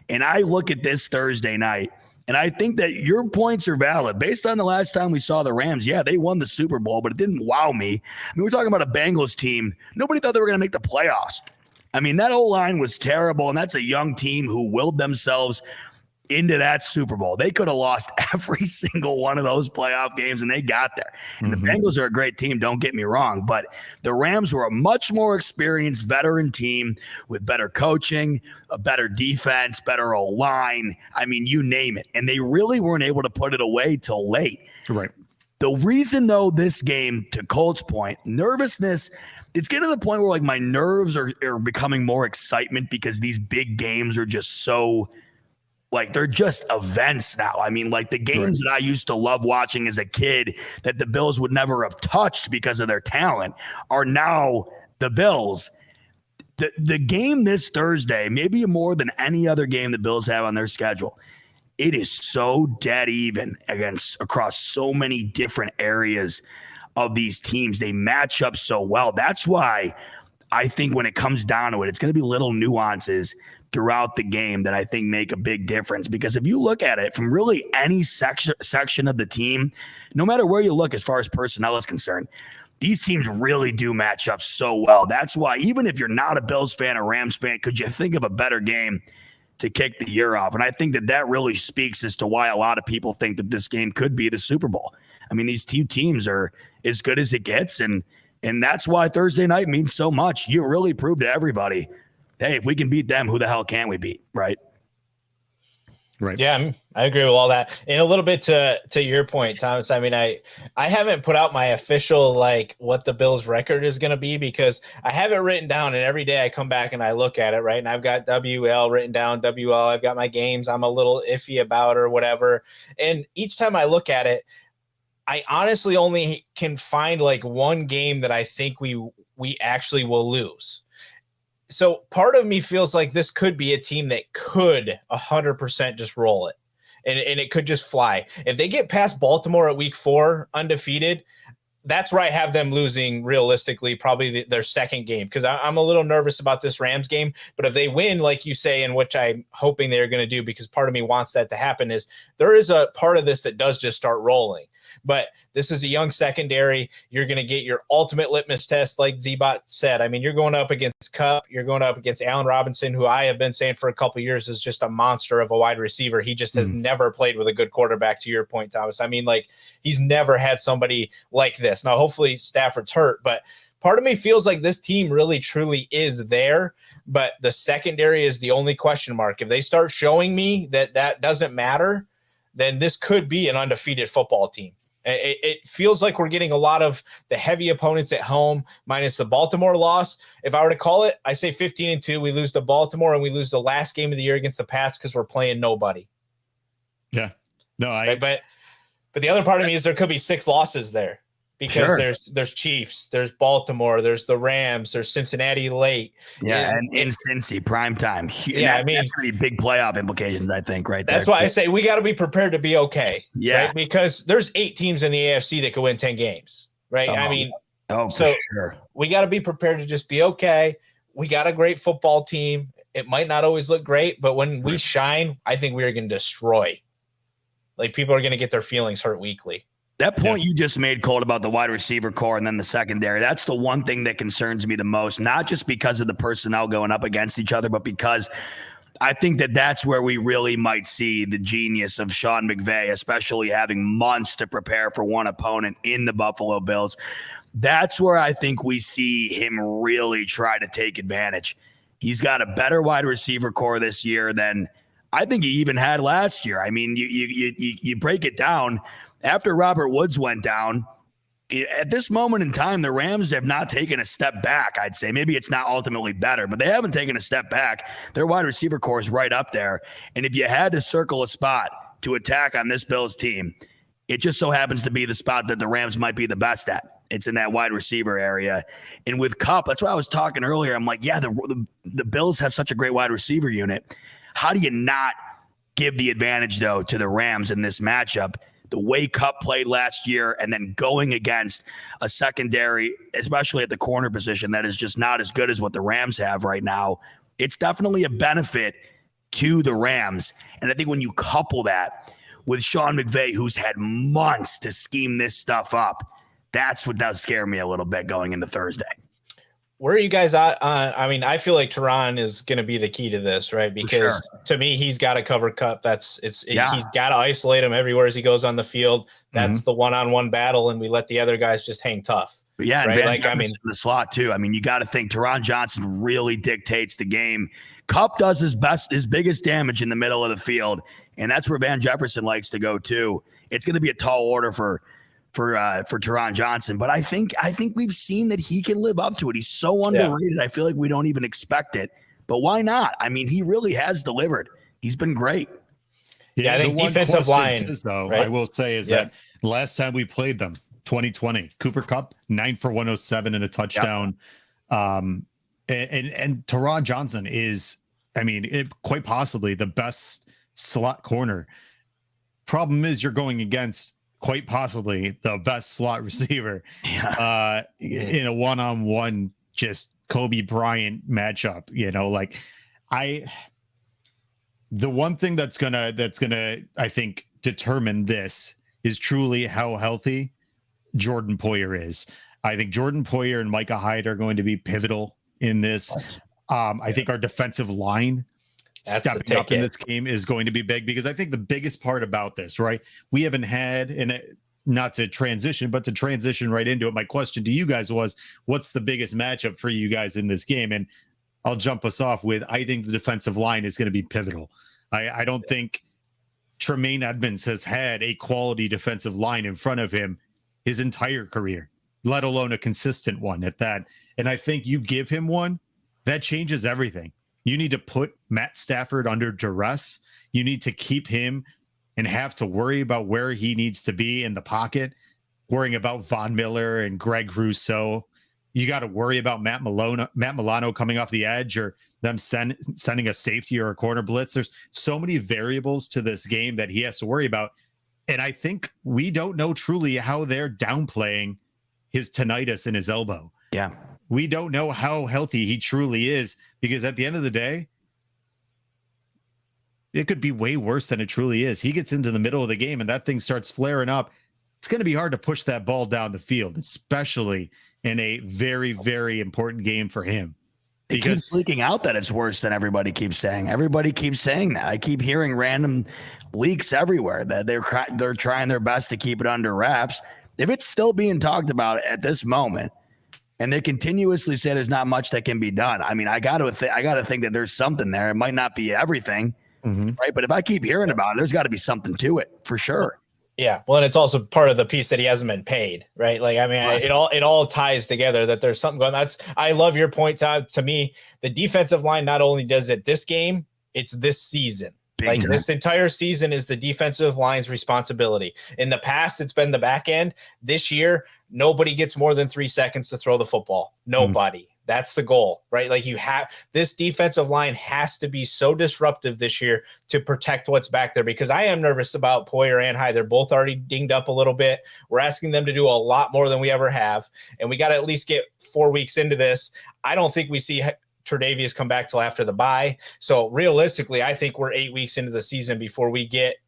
And I look at this Thursday night, and I think that your points are valid. Based on the last time we saw the Rams, yeah, they won the Super Bowl, but it didn't wow me. I mean, we're talking about a Bengals team. Nobody thought they were going to make the playoffs. I mean, that O-line was terrible, and that's a young team who willed themselves into that Super Bowl. They could have lost every single one of those playoff games, and they got there. And the Bengals are a great team, don't get me wrong, but the Rams were a much more experienced veteran team with better coaching, a better defense, better O-line. I mean, you name it. And they really weren't able to put it away till late. Right. The reason, though, this game, to Colt's point, nervousness, it's getting to the point where, like, my nerves are becoming more excitement because these big games are just so – like, they're just events now. I mean, like the games that I used to love watching as a kid that the Bills would never have touched because of their talent are now the Bills. The game this Thursday, maybe more than any other game the Bills have on their schedule, it is so dead even across so many different areas of these teams. They match up so well. That's why I think when it comes down to it, it's going to be little nuances throughout the game that I think make a big difference. Because if you look at it from really any section of the team, no matter where you look as far as personnel is concerned, these teams really do match up so well. That's why even if you're not a Bills fan or Rams fan, could you think of a better game to kick the year off? And I think that really speaks as to why a lot of people think that this game could be the Super Bowl. I mean, these two teams are as good as it gets, and that's why Thursday night means so much. You really prove to everybody, hey, if we can beat them, who the hell can we beat, right? Right. Yeah, I agree with all that. And a little bit to your point, Thomas. I mean, I haven't put out my official what the Bills record is going to be, because I have it written down, and every day I come back and I look at it, right? And I've got WL written down, WL. I've got my games I'm a little iffy about or whatever. And each time I look at it, I honestly only can find one game that I think we actually will lose. So part of me feels like this could be a team that could 100% just roll it, and it could just fly. If they get past Baltimore at week 4 undefeated, that's where I have them losing realistically, probably their second game, because I'm a little nervous about this Rams game. But if they win, like you say, and which I'm hoping they're going to do, because part of me wants that to happen, is there is a part of this that does just start rolling. But this is a young secondary. You're going to get your ultimate litmus test, like ZBot said. I mean, you're going up against Kupp. You're going up against Allen Robinson, who I have been saying for a couple of years is just a monster of a wide receiver. He just has never played with a good quarterback, to your point, Thomas. I mean, he's never had somebody like this. Now, hopefully Stafford's hurt, but part of me feels like this team really, truly is there. But the secondary is the only question mark. If they start showing me that doesn't matter, then this could be an undefeated football team. It feels like we're getting a lot of the heavy opponents at home, minus the Baltimore loss. If I were to call it, I say 15-2. We lose to Baltimore, and we lose the last game of the year against the Pats because we're playing nobody. Yeah. No, right? But the other part of me is there could be 6 losses there, because there's Chiefs, there's Baltimore, there's the Rams, there's Cincinnati late. Yeah, and in Cincy, prime time. Yeah, I mean, that's going to be big playoff implications, I think, right there. That's why I say we got to be prepared to be okay. Yeah. Right? Because there's 8 teams in the AFC that could win 10 games, right? I mean, for sure. We got to be prepared to just be okay. We got a great football team. It might not always look great, but when we shine, I think we are going to destroy. People are going to get their feelings hurt weekly. That point you just made, Colt, about the wide receiver core and then the secondary, that's the one thing that concerns me the most, not just because of the personnel going up against each other, but because I think that's where we really might see the genius of Sean McVay, especially having months to prepare for one opponent in the Buffalo Bills. That's where I think we see him really try to take advantage. He's got a better wide receiver core this year than I think he even had last year. I mean, you break it down. After Robert Woods went down, at this moment in time, the Rams have not taken a step back, I'd say. Maybe it's not ultimately better, but they haven't taken a step back. Their wide receiver core is right up there. And if you had to circle a spot to attack on this Bills team, it just so happens to be the spot that the Rams might be the best at. It's in that wide receiver area. And with Kupp, that's why I was talking earlier. I'm like, yeah, the Bills have such a great wide receiver unit. How do you not give the advantage, though, to the Rams in this matchup? The way Kupp played last year, and then going against a secondary, especially at the corner position, that is just not as good as what the Rams have right now. It's definitely a benefit to the Rams. And I think when you couple that with Sean McVay, who's had months to scheme this stuff up, that's what does scare me a little bit going into Thursday. Where are you guys at? I mean, I feel like Teron is going to be the key to this, right? Because to me, he's got to cover Kupp. He's got to isolate him everywhere as he goes on the field. That's the one-on-one battle, and we let the other guys just hang tough. But yeah, right? And in the slot too. I mean, you got to think Teron Johnson really dictates the game. Kupp does his biggest damage in the middle of the field, and that's where Van Jefferson likes to go too. It's going to be a tall order for Teron Johnson, but I think we've seen that he can live up to it. He's so underrated. I feel like we don't even expect it, but why not? I mean, he really has delivered. He's been great. Yeah, I think defensive line, though, right? I will say is that last time we played them, 2020, Cooper Kupp 9 for 107 and a touchdown. And Teron Johnson is, I mean, quite possibly the best slot corner. Problem is you're going against quite possibly the best slot receiver in a one-on-one, just Kobe Bryant matchup. The one thing that's gonna I think determine this is truly how healthy Jordan Poyer is. I think Jordan Poyer and Micah Hyde are going to be pivotal in this. I think our defensive line stepping up in this game is going to be big, because I think the biggest part about this, right? We haven't had, and not to transition, but to transition right into it. My question to you guys was, what's the biggest matchup for you guys in this game? And I'll jump us off with, I think the defensive line is going to be pivotal. I don't think Tremaine Edmonds has had a quality defensive line in front of him his entire career, let alone a consistent one at that. And I think you give him one, that changes everything. You need to put Matt Stafford under duress. You need to keep him and have to worry about where he needs to be in the pocket, worrying about Von Miller and Greg Rousseau. You got to worry about Matt Milano coming off the edge, or them sending a safety or a corner blitz. There's so many variables to this game that he has to worry about. And I think we don't know truly how they're downplaying his tinnitus in his elbow. Yeah. We don't know how healthy he truly is, because at the end of the day, it could be way worse than it truly is. He gets into the middle of the game and that thing starts flaring up. It's going to be hard to push that ball down the field, especially in a very, very important game for him. Because it keeps leaking out that it's worse than everybody keeps saying. Everybody keeps saying that. I keep hearing random leaks everywhere that they're trying their best to keep it under wraps. If it's still being talked about at this moment, and they continuously say there's not much that can be done, I mean, I got to think that there's something there. It might not be everything, right? But if I keep hearing about it, there's got to be something to it for sure. Yeah, well, and it's also part of the piece that he hasn't been paid, right? Like, I mean, right. It all ties together that there's something going on. I love your point, Todd. To me, the defensive line not only does it this game, it's this season. Like this entire season is the defensive line's responsibility. In the past, it's been the back end. This year, nobody gets more than 3 seconds to throw the football. Nobody. That's the goal, right? Like, this defensive line has to be so disruptive this year to protect what's back there, because I am nervous about Poyer and Hyde. They're both already dinged up a little bit. We're asking them to do a lot more than we ever have. And we got to at least get 4 weeks into this. I don't think we see Tre'Davious come back till after the bye. So realistically, I think we're 8 weeks into the season before we get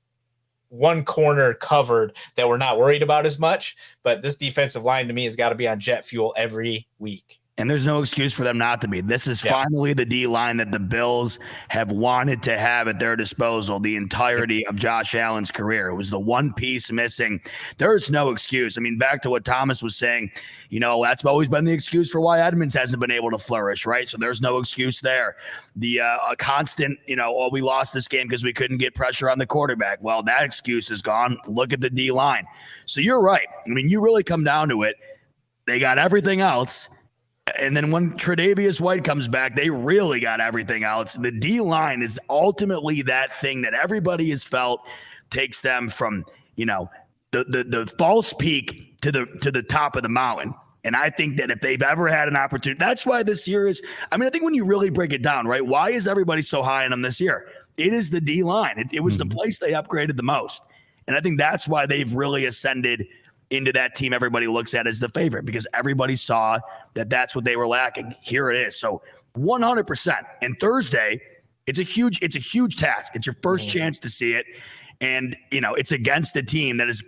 one corner covered that we're not worried about as much. But this defensive line to me has got to be on jet fuel every week. And there's no excuse for them not to be. This is finally the D line that the Bills have wanted to have at their disposal the entirety of Josh Allen's career. It was the one piece missing. There's no excuse. I mean, back to what Thomas was saying, that's always been the excuse for why Edmonds hasn't been able to flourish, right? So there's no excuse there. The constant, we lost this game because we couldn't get pressure on the quarterback. Well, that excuse is gone. Look at the D line. So you're right. I mean, you really come down to it. They got everything else. And then when Tre'Davious White comes back, they really got everything else. The D-line is ultimately that thing that everybody has felt takes them from, the false peak to the top of the mountain. And I think that if they've ever had an opportunity, that's why this year is, I think when you really break it down, right? Why is everybody so high on them this year? It is the D-line. It was the place they upgraded the most. And I think that's why they've really ascended into that team everybody looks at as the favorite, because everybody saw that that's what they were lacking. Here it is. So 100%. And Thursday, it's a huge task. It's your first chance to see it. And, it's against a team that is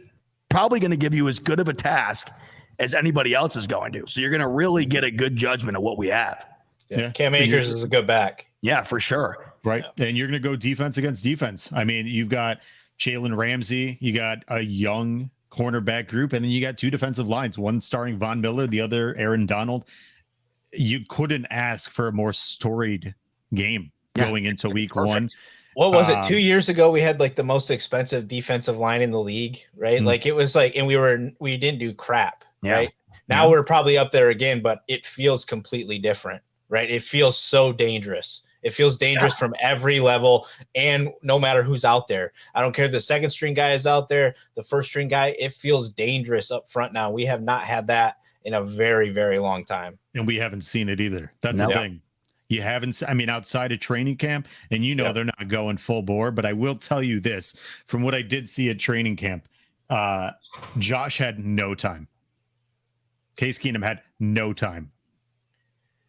probably going to give you as good of a task as anybody else is going to. So you're going to really get a good judgment of what we have. Yeah. Cam Akers is a good back. Yeah, for sure. Right. Yeah. And you're going to go defense against defense. I mean, you've got Jalen Ramsey, you got a young cornerback group, and then you got two defensive lines, one starring Von Miller, the other Aaron Donald. You couldn't ask for a more storied game going into week one. What was it? 2 years ago, we had like the most expensive defensive line in the league, right? Like it was like, and we didn't do crap, right? Now we're probably up there again, but it feels completely different, right? It feels so dangerous. It feels dangerous from every level, and no matter who's out there. I don't care if the second string guy is out there, the first string guy, it feels dangerous up front now. We have not had that in a very, very long time. And we haven't seen it either. That's the thing. You haven't, outside of training camp, and they're not going full bore, but I will tell you this, from what I did see at training camp, Josh had no time. Case Keenum had no time.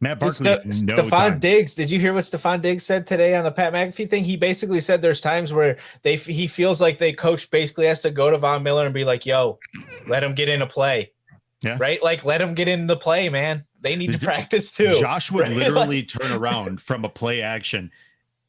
Matt Barkley had no time. Diggs, did you hear what Stephon Diggs said today on the Pat McAfee thing? He basically said there's times where he feels like the coach basically has to go to Von Miller and be like, yo, let him get into play. Yeah. Right? Like, let him get into play, man. They need to practice too. Josh would literally turn around from a play action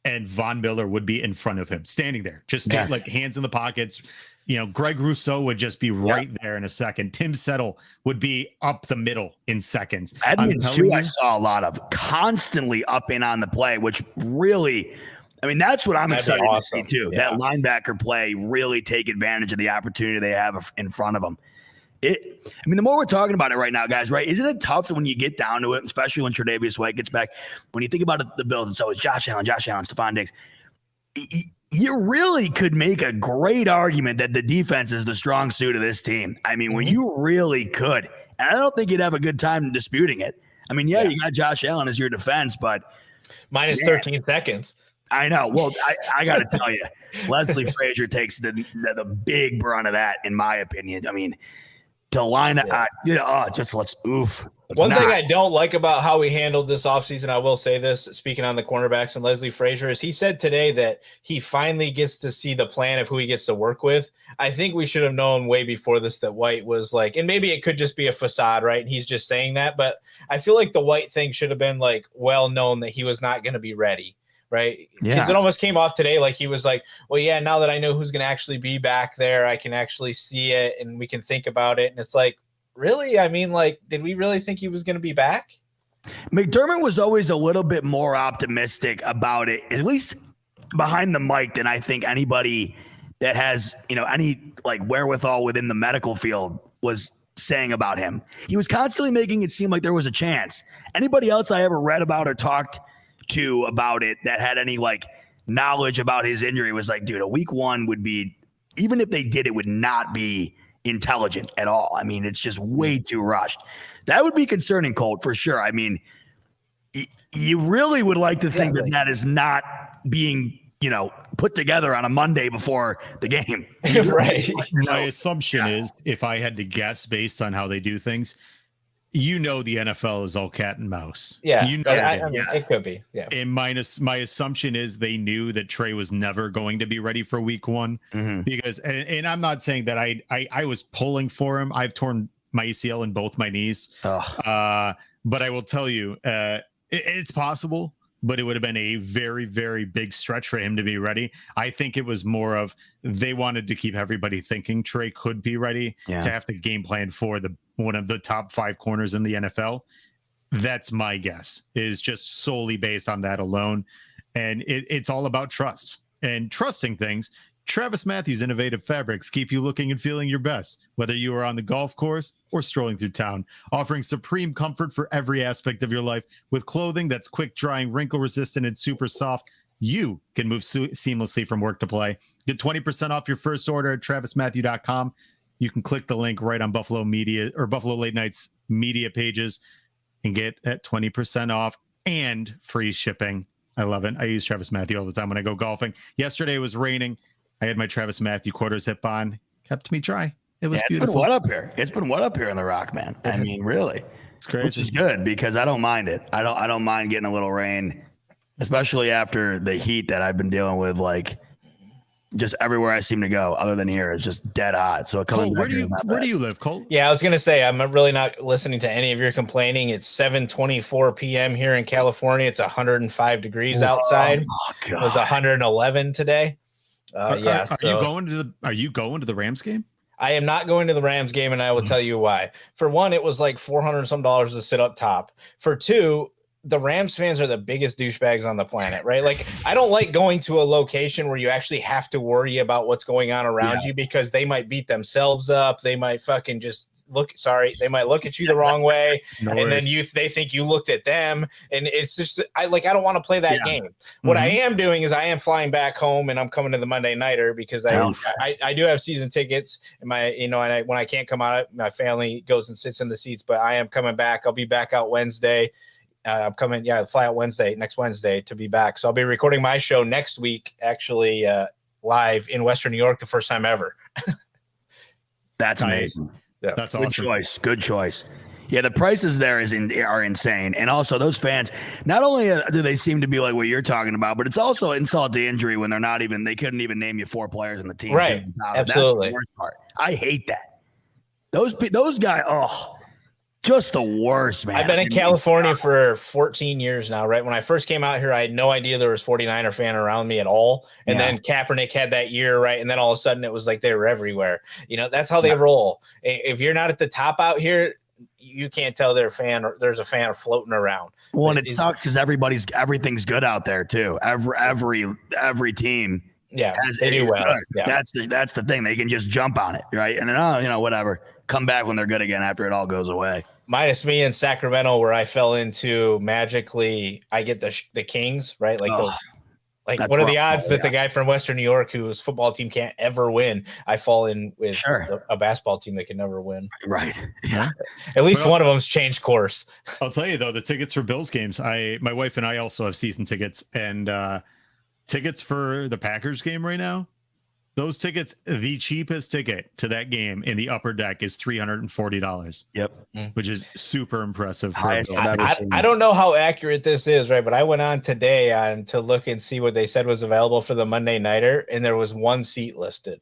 and Von Miller would be in front of him, standing there, just like hands in the pockets. You know, Greg Rousseau would just be right there in a second. Tim Settle would be up the middle in seconds. Edmonds, too, I saw a lot of constantly up in on the play, which really, I mean, that's what I'm excited to see, too. Yeah. That linebacker play really take advantage of the opportunity they have in front of them. I mean, the more we're talking about it right now, guys, right? Isn't it tough when you get down to it, especially when Tre'Davious White gets back? When you think about it, the build, and so it's Josh Allen, Stephon Diggs. You really could make a great argument that the defense is the strong suit of this team. I mean, when you really could. And I don't think you'd have a good time disputing it. I mean, you got Josh Allen as your defense, but minus 13 seconds. I know. Well, I got to tell you, Leslie Frazier takes the big brunt of that, in my opinion. I mean, to line up, One thing I don't like about how we handled this offseason, I will say this, speaking on the cornerbacks and Leslie Frazier, is he said today that he finally gets to see the plan of who he gets to work with. I think we should have known way before this that White was like, and maybe it could just be a facade, right? And he's just saying that, but I feel like the White thing should have been like well known that he was not going to be ready. Right. Because it almost came off today like he was like, well, yeah, now that I know who's going to actually be back there, I can actually see it and we can think about it. And it's like, really? I mean, like, did we really think he was going to be back? McDermott was always a little bit more optimistic about it, at least behind the mic, than I think anybody that has, any like wherewithal within the medical field was saying about him. He was constantly making it seem like there was a chance. Anybody else I ever read about or talked to about it that had any like knowledge about his injury was like, dude, a week one would be, even if they did, it would not be intelligent at all. I mean, it's just way too rushed. That would be concerning, Colt, for sure. I mean, you really would like to think that is not being, put together on a Monday before the game. Right. My assumption is, if I had to guess based on how they do things, the NFL is all cat and mouse. Yeah, it could be. Yeah. And my assumption is they knew that Trey was never going to be ready for week one because, and I'm not saying that I was pulling for him. I've torn my ACL in both my knees. But I will tell you, it's possible, but it would have been a very, very big stretch for him to be ready. I think it was more of they wanted to keep everybody thinking Trey could be ready to have to game plan for one of the top 5 corners in the NFL. That's my guess, is just solely based on that alone. And it's all about trust and trusting things. Travis Matthews' innovative fabrics keep you looking and feeling your best, whether you are on the golf course or strolling through town, offering supreme comfort for every aspect of your life with clothing that's quick drying, wrinkle resistant, and super soft. You can move seamlessly from work to play. Get 20% off your first order at travismatthew.com. You can click the link right on Buffalo Media or Buffalo Late Night's media pages and get that 20% off and free shipping. I love it. I use Travis Matthew all the time when I go golfing. Yesterday it was raining. I had my Travis Matthew quarter zip on, kept me dry. It was beautiful. It's been wet up here in the Rock, man. I mean, really, it's crazy. Which is good because I don't mind it. I don't mind getting a little rain, especially after the heat that I've been dealing with. Like, just everywhere I seem to go, other than here, is just dead hot. So Colt, where do you live, Colt? Yeah, I was gonna say I'm really not listening to any of your complaining. It's 7:24 p.m. here in California. It's 105 degrees outside. Oh, it was 111 today. Are you going to the Rams game? I am not going to the Rams game, and I will tell you why. For one, it was like $400 some to sit up top. For two, the Rams fans are the biggest douchebags on the planet, right? Like, I don't like going to a location where you actually have to worry about what's going on around you, because they might beat themselves up. They might fucking just they might look at you the wrong way. Then they think you looked at them. And it's just, I don't want to play that game. What I am doing is I am flying back home, and I'm coming to the Monday Nighter because I do have season tickets, and when I can't come out, my family goes and sits in the seats, but I am coming back. I'll be back out Wednesday. I'm coming, fly out next Wednesday to be back. So I'll be recording my show next week, actually live in Western New York, the first time ever. That's amazing. That's Good awesome. Good choice. Yeah, the prices there are insane. And also those fans, not only do they seem to be like what you're talking about, but it's also insult to injury when they couldn't even name you 4 players on the team. Right. Absolutely. That's the worst part. I hate that. Those guys, just the worst, man. I've been in California for 14 years now, right? When I first came out here, I had no idea there was 49er fan around me at all. And then Kaepernick had that year, right? And then all of a sudden it was like they were everywhere. That's how they roll. If you're not at the top out here, you can't tell there's a fan floating around. Well, and it sucks because everything's good out there too. Every team. Yeah, they do well. Yeah. That's the thing. They can just jump on it, right? And then whatever. Come back when they're good again after it all goes away. Minus me in Sacramento, where I fell into magically, I get the Kings, right? What are the odds that the guy from Western New York, whose football team can't ever win, I fall in with a basketball team that can never win. Right. Yeah. At least one of them's changed course. I'll tell you though, the tickets for Bills games, my wife and I also have season tickets, and tickets for the Packers game right now. Those tickets, the cheapest ticket to that game in the upper deck is $340. Yep. Which is super impressive. I don't know how accurate this is, right? But I went on today to look and see what they said was available for the Monday Nighter, and there was 1 seat listed.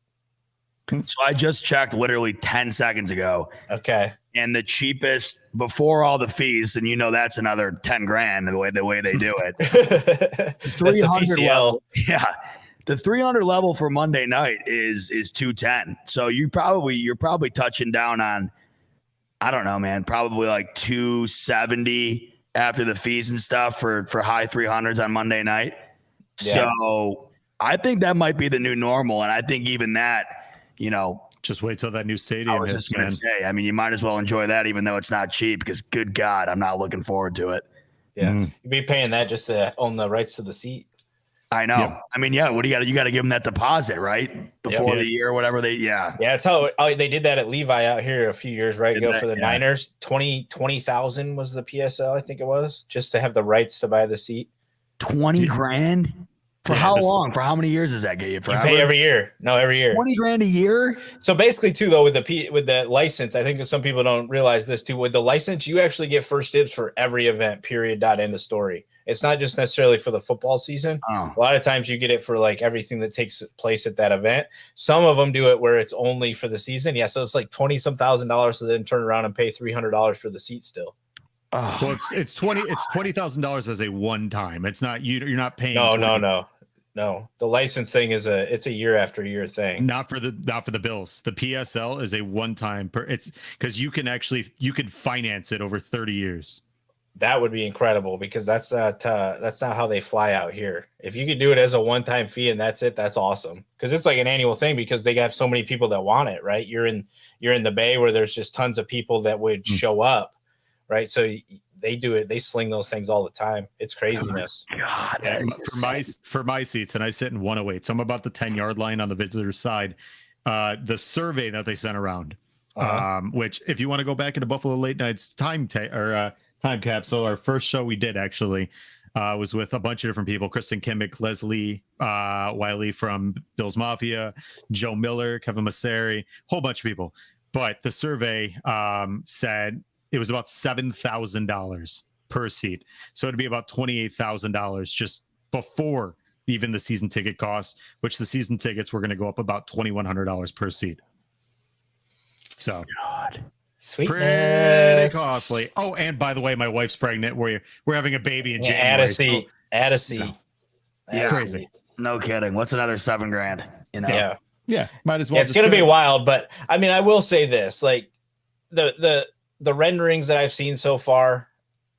So I just checked literally 10 seconds ago. Okay. And the cheapest before all the fees, and that's another 10 grand the way they do it. 300 level. Yeah. The 300 level for Monday night is 210. So you're probably touching down on, I don't know, man, probably like 270 after the fees and stuff for high 300s on Monday night. Yeah. So I think that might be the new normal. And I think even that, just wait till that new stadium. I was just going to say, you might as well enjoy that, even though it's not cheap, because good God, I'm not looking forward to it. Yeah. You'd be paying that just to own the rights to the seat. I know. Yep. What do you got to give them that deposit, right? Before the year or whatever Yeah, it's how they did that at Levi out here a few years ago for the Niners. 20,000 was the PSL, I think it was, just to have the rights to buy the seat. 20 grand? For how long? For how many years does that get you? Forever? You pay every year. No, every year. 20 grand a year? So basically too, though, with the license, I think that some people don't realize this too. With the license, you actually get first dibs for every event, period, end of story. It's not just necessarily for the football season. A lot of times you get it for like everything that takes place at that event. Some of them do it where it's only for the season. Yeah. So it's like $20,000 to then turn around and pay $300 for the seat still. Well, it's $20,000 as a one time. It's not you're not paying. No. The license thing it's a year after year thing. Not for the Bills. The PSL is a one time it's because you can finance it over 30 years. That would be incredible because that's not how they fly out here. If you could do it as a one-time fee and that's it, that's awesome. Because it's like an annual thing because they have so many people that want it, right? You're in the Bay where there's just tons of people that would show up, right? So they do it. They sling those things all the time. It's craziness. Oh God, for my seats, and I sit in 108, so I'm about the 10-yard line on the visitor side. The survey that they sent around, which if you want to go back into Buffalo Late Night's time capsule, our first show we did actually was with a bunch of different people: Kristen Kimmick, Leslie Wiley from Bills Mafia, Joe Miller, Kevin Masseri, whole bunch of people. But the survey said it was about $7,000 per seat, so it'd be about $28,000 just before even the season ticket costs, which the season tickets were going to go up about $2,100 per seat. So Sweetness. Pretty costly. Oh, and by the way, my wife's pregnant. We're having a baby in January. Add a seat. Yeah, crazy. No kidding. What's another $7 grand? Yeah. Might as well. It's gonna be wild, but I will say this: like the renderings that I've seen so far,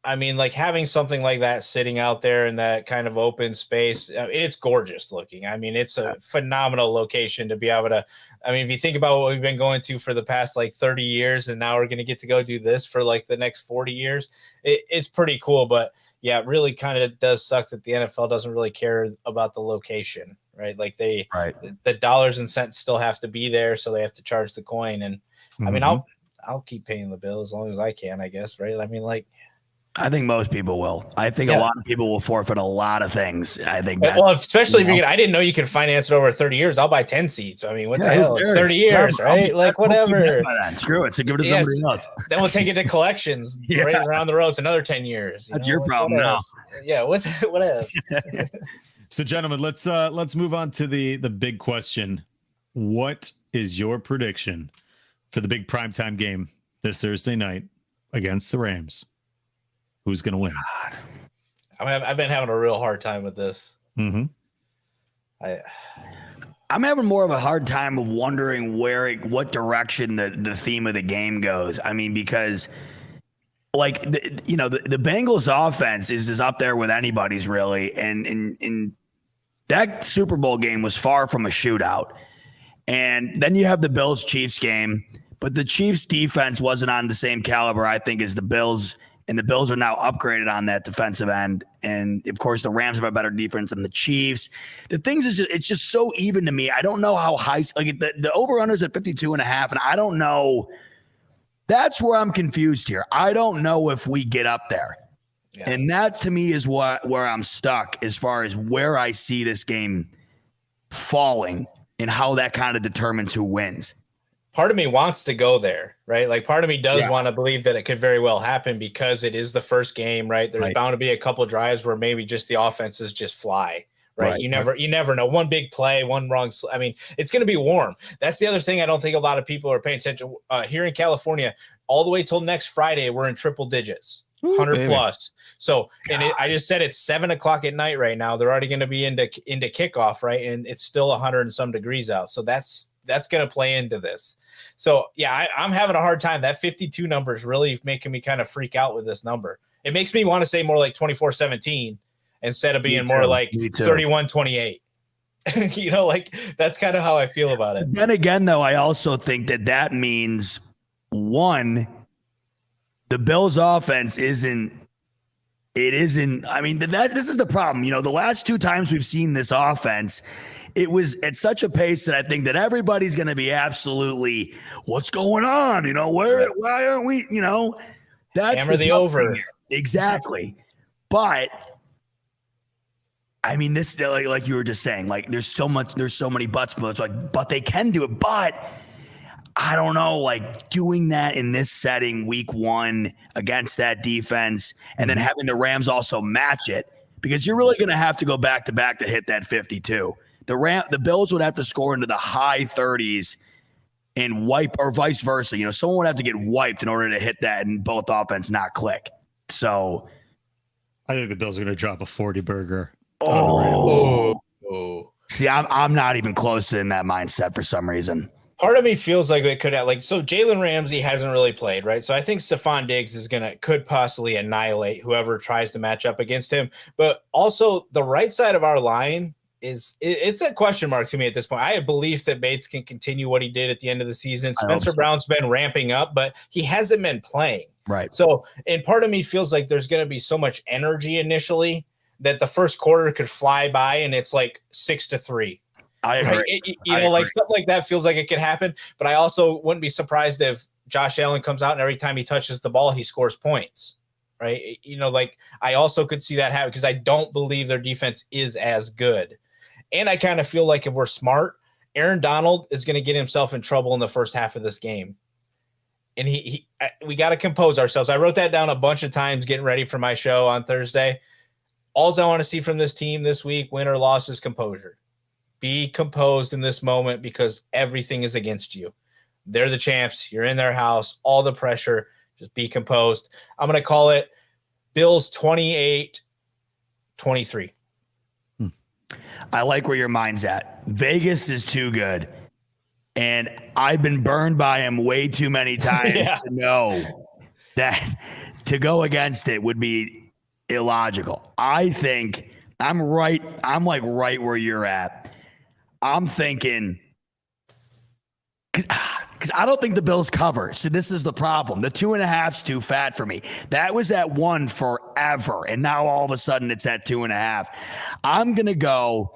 like having something like that sitting out there in that kind of open space, it's gorgeous looking. It's a phenomenal location to be able to. If you think about what we've been going to for the past like 30 years, and now we're going to get to go do this for like the next 40 years, it's pretty cool. But yeah, it really kind of does suck that the NFL doesn't really care about the location, right? Like the dollars and cents still have to be there, so they have to charge the coin. And I'll keep paying the bill as long as I can, I guess, right? I think most people will. I think a lot of people will forfeit a lot of things. I think well, especially if I didn't know you could finance it over 30 years. I'll buy 10 seats. I mean, what the hell? It's 30 years, right? Like whatever. Screw it. So give it to somebody else. Then we'll take it to collections right around the road. It's another 10 years. That's your problem now. Yeah. What else? So, gentlemen, let's move on to the big question. What is your prediction for the big primetime game this Thursday night against the Rams? Who's going to win? I've been having a real hard time with this. Mm-hmm. I'm having more of a hard time of wondering what direction the theme of the game goes. I mean, because like the Bengals offense is up there with anybody's really, and that Super Bowl game was far from a shootout. And then you have the Bills Chiefs game, but the Chiefs defense wasn't on the same caliber, I think, as the Bills. And the Bills are now upgraded on that defensive end. And of course, the Rams have a better defense than the Chiefs. The things is it's just so even to me. I don't know how high, like the over-under's at 52.5. And I don't know. That's where I'm confused here. I don't know if we get up there. Yeah. And that to me is where I'm stuck as far as where I see this game falling and how that kind of determines who wins. Part of me wants to go there, right? Like part of me does want to believe that it could very well happen because it is the first game, right? There's bound to be a couple of drives where maybe just the offenses just fly, right? You never know. One big play, one wrong. I mean, it's going to be warm. That's the other thing I don't think a lot of people are paying attention. Here in California, all the way till next Friday, we're in triple digits. 100 plus. So, and I just said it's 7:00 at night right now. They're already going to be into kickoff, right? And it's still 100 and some degrees out. So that's going to play into this. So yeah, I'm having a hard time. That 52 number is really making me kind of freak out with this number. It makes me want to say more like 24-17 instead of being more like 31-28. Like that's kind of how I feel about it. Then again, though, I also think that means one, the Bills offense isn't. I mean, this is the problem. The last two times we've seen this offense, it was at such a pace that I think that everybody's going to be absolutely, what's going on? Why aren't we? That's hammer the over. Exactly. But I mean, this like you were just saying, like there's so many buts, but it's like, but they can do it. But I don't know, like doing that in this setting, week one against that defense, and then having the Rams also match it, because you're really going to have to go back to back to hit that 52. The Bills would have to score into the high 30s and wipe, or vice versa. Someone would have to get wiped in order to hit that and both offense not click. So I think the Bills are going to drop a 40 burger. See, I'm not even close in that mindset for some reason. Part of me feels like it could have, so Jalen Ramsey hasn't really played, right? So I think Stephon Diggs could possibly annihilate whoever tries to match up against him. But also the right side of our line it's a question mark to me at this point. I have belief that Bates can continue what he did at the end of the season. Spencer Brown's been ramping up, but he hasn't been playing. Right. So, and part of me feels like there's going to be so much energy initially that the first quarter could fly by and it's like 6-3. I agree. Right? Like something like that feels like it could happen. But I also wouldn't be surprised if Josh Allen comes out and every time he touches the ball, he scores points. Right. Like I also could see that happen because I don't believe their defense is as good. And I kind of feel like if we're smart, Aaron Donald is going to get himself in trouble in the first half of this game. And we got to compose ourselves. I wrote that down a bunch of times getting ready for my show on Thursday. All I want to see from this team this week, win or loss, is composure. Be composed in this moment because everything is against you. They're the champs. You're in their house. All the pressure. Just be composed. I'm going to call it Bills 28-23. I like where your mind's at. Vegas is too good. And I've been burned by him way too many times to know that to go against it would be illogical. I think I'm right. I'm like right where you're at. I'm thinking because I don't think the Bills cover. So this is the problem. The 2.5's too fat for me. That was at 1 forever. And now all of a sudden it's at 2.5. I'm going to go,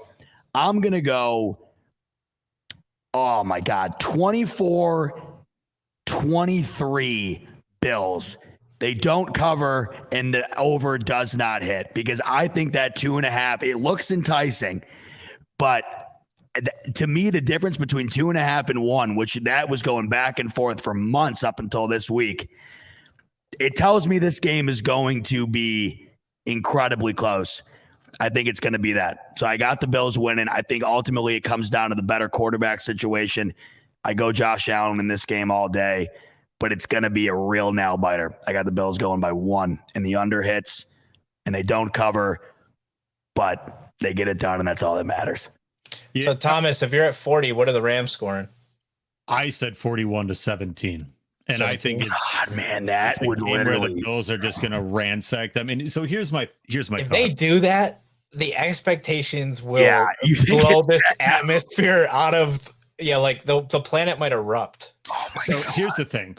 oh my God, 24-23 Bills. They don't cover, and the over does not hit, because I think that 2.5, it looks enticing, but to me, the difference between 2.5 and 1, which that was going back and forth for months up until this week, it tells me this game is going to be incredibly close. I think it's going to be that. So I got the Bills winning. I think ultimately it comes down to the better quarterback situation. I go Josh Allen in this game all day, but it's going to be a real nail biter. I got the Bills going by 1, and the under hits, and they don't cover, but they get it done, and that's all that matters. Yeah. So Thomas, if you're at 40, what are the Rams scoring? I said 41-17. And 17. I think it's that would literally where the Bills are just going to ransack them. And so here's my if thought. They do that, the expectations will blow this atmosphere out of like the planet might erupt. So here's the thing.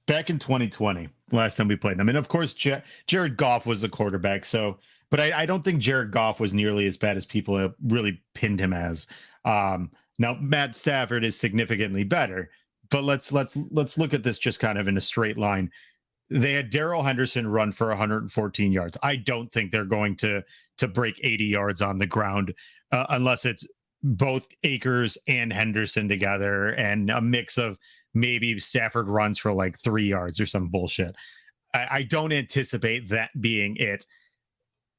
Back in 2020, last time we played them, and of course Jared Goff was the quarterback. So, but I don't think Jared Goff was nearly as bad as people have really pinned him as. Now Matt Stafford is significantly better, but let's look at this just kind of in a straight line. They had Darrell Henderson run for 114 yards. I don't think they're going to break 80 yards on the ground unless it's both Akers and Henderson together and a mix of maybe Stafford runs for like 3 yards or some bullshit. I don't anticipate that being it.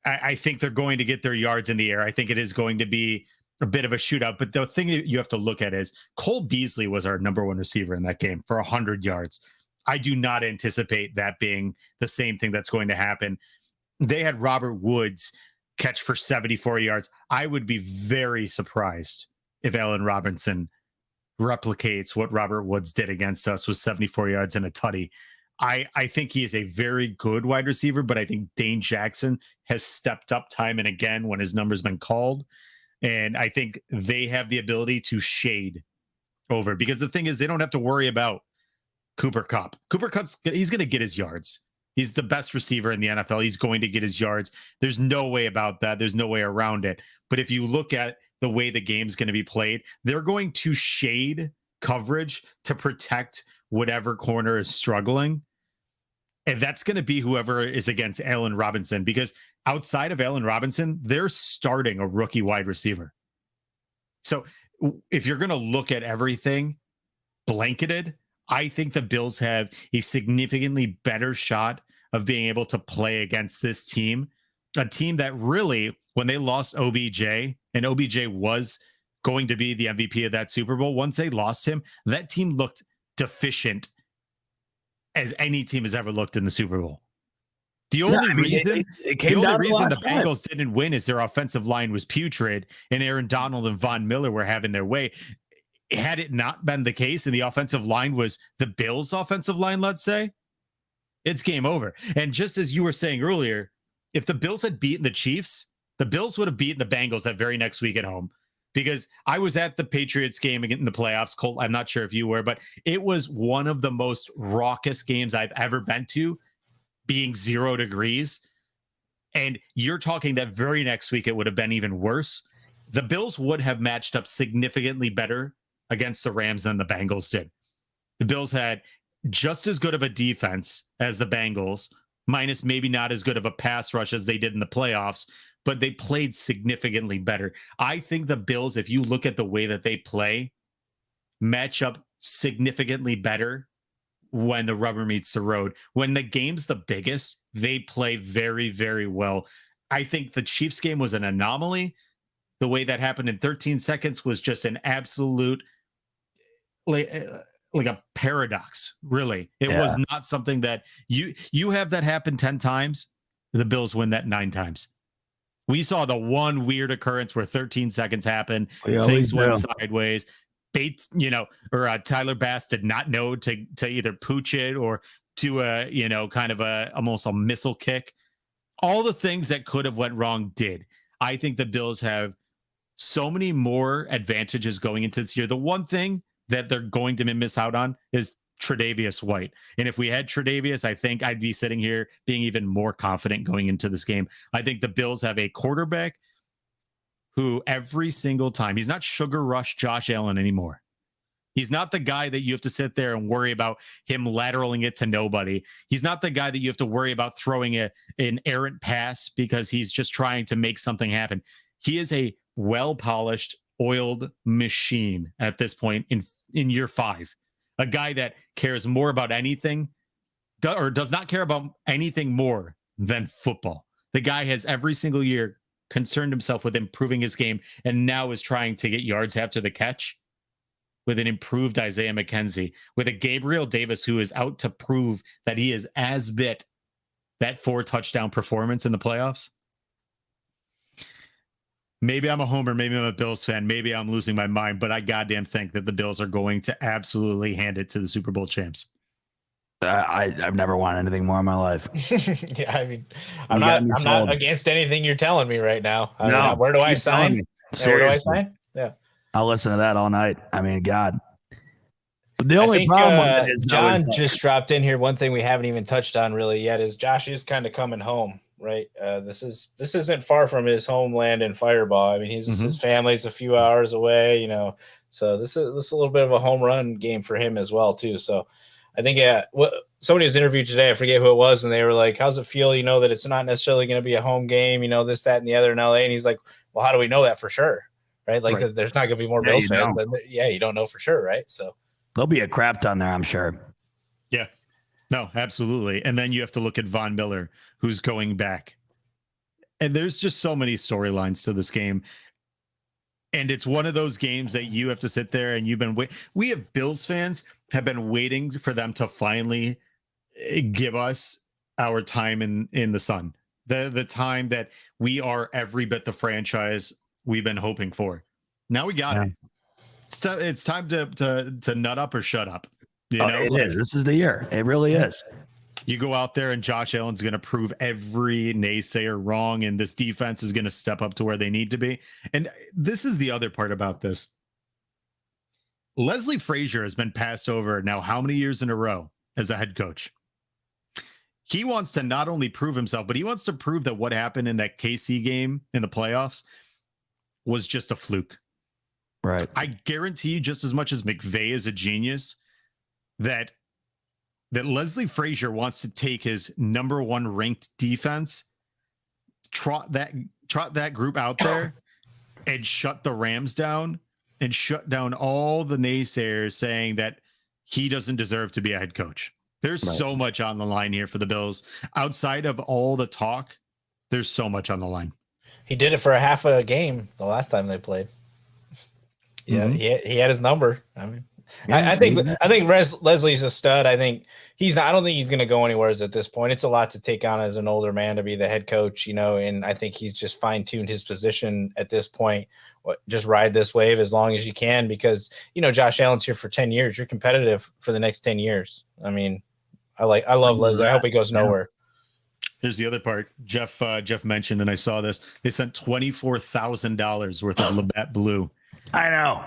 I think they're going to get their yards in the air. I think it is going to be a bit of a shootout. But the thing that you have to look at is Cole Beasley was our number 1 receiver in that game for 100 yards. I do not anticipate that being the same thing that's going to happen. They had Robert Woods catch for 74 yards. I would be very surprised if Allen Robinson replicates what Robert Woods did against us with 74 yards and a tutty. I think he is a very good wide receiver, but I think Dane Jackson has stepped up time and again when his number's been called. And I think they have the ability to shade over, because the thing is, they don't have to worry about Cooper Kupp. Cooper Kupp's he's going to get his yards. He's the best receiver in the NFL. He's going to get his yards. There's no way about that. There's no way around it. But if you look at the way the game's going to be played, they're going to shade coverage to protect whatever corner is struggling. And that's going to be whoever is against Allen Robinson, because outside of Allen Robinson, they're starting a rookie wide receiver. So if you're going to look at everything blanketed, I think the Bills have a significantly better shot of being able to play against this team, a team that really, when they lost OBJ, and OBJ was going to be the MVP of that Super Bowl, once they lost him, that team looked deficient as any team has ever looked in the Super Bowl. The only reason the Bengals didn't win is their offensive line was putrid and Aaron Donald and Von Miller were having their way. Had it not been the case and the offensive line was the Bills' offensive line, let's say, it's game over. And just as you were saying earlier, if the Bills had beaten the Chiefs, the Bills would have beaten the Bengals that very next week at home. Because I was at the Patriots game in the playoffs. Colt, I'm not sure if you were, but it was one of the most raucous games I've ever been to, being 0 degrees. And you're talking that very next week, it would have been even worse. The Bills would have matched up significantly better against the Rams than the Bengals did. The Bills had just as good of a defense as the Bengals, minus maybe not as good of a pass rush as they did in the playoffs, but they played significantly better. I think the Bills, if you look at the way that they play, match up significantly better when the rubber meets the road. When the game's the biggest, they play very, very well. I think the Chiefs game was an anomaly. The way that happened in 13 seconds was just an absolute, like a paradox, really. It was not something that you have that happen 10 times, the Bills win that 9 times. We saw the one weird occurrence where 13 seconds happened. Things went sideways. Bates, or Tyler Bass did not know to either pooch it or to kind of almost a missile kick. All the things that could have went wrong did. I think the Bills have so many more advantages going into this year. The one thing that they're going to miss out on is Tre'Davious White. And if we had Tre'Davious, I think I'd be sitting here being even more confident going into this game. I think the Bills have a quarterback who every single time, he's not sugar rush Josh Allen anymore. He's not the guy that you have to sit there and worry about him lateraling it to nobody. He's not the guy that you have to worry about throwing an errant pass because he's just trying to make something happen. He is a well-polished, oiled machine at this point in year 5. A guy that cares more about anything or does not care about anything more than football. The guy has every single year concerned himself with improving his game and now is trying to get yards after the catch with an improved Isaiah McKenzie, with a Gabriel Davis who is out to prove that he is as bit that 4 touchdown performance in the playoffs. Maybe I'm a homer, maybe I'm a Bills fan, maybe I'm losing my mind, but I goddamn think that the Bills are going to absolutely hand it to the Super Bowl champs. I've never wanted anything more in my life. Yeah, I mean, I'm not against anything you're telling me right now. I mean, where do I sign? Where do I sign? Yeah. I'll listen to that all night. I mean, God. But the only problem is John just dropped in here. One thing we haven't even touched on really yet is Josh is kind of coming home, right? This isn't far from his homeland in Fireball. I mean, his family's a few hours away, so this is a little bit of a home run game for him as well too. So I think somebody was interviewed today, I forget who it was, and they were like, how's it feel, that it's not necessarily going to be a home game, this, that, and the other in LA? And he's like, well, how do we know that for sure? Right? Like, there's not going to be more Bills fans. You don't know for sure, right? So there'll be a crap ton there, I'm sure. Yeah. No, absolutely. And then you have to look at Von Miller, who's going back. And there's just so many storylines to this game. And it's one of those games that you have to sit there and you've been waiting. We have Bills fans have been waiting for them to finally give us our time in the sun. The time that we are every bit the franchise we've been hoping for. Now we got it. It's time to nut up or shut up. It is. This is the year. It really is. You go out there and Josh Allen's going to prove every naysayer wrong, and this defense is going to step up to where they need to be. And this is the other part about this. Leslie Frazier has been passed over now how many years in a row as a head coach? He wants to not only prove himself, but he wants to prove that what happened in that KC game in the playoffs was just a fluke. Right. I guarantee you, just as much as McVay is a genius, that Leslie Frazier wants to take his number 1 ranked defense, trot that group out there and shut the Rams down and shut down all the naysayers saying that he doesn't deserve to be a head coach. There's so much on the line here for the Bills. Outside of all the talk, there's so much on the line. He did it for a half a game the last time they played. Yeah, he had his number. I mean, I think Leslie's a stud. I think I don't think he's going to go anywhere at this point. It's a lot to take on as an older man to be the head coach, and I think he's just fine-tuned his position at this point. Just ride this wave as long as you can because, Josh Allen's here for 10 years. You're competitive for the next 10 years. I mean, I love Leslie. I hope he goes nowhere. Here's the other part. Jeff mentioned, and I saw this. They sent $24,000 worth of Labatt Blue. I know.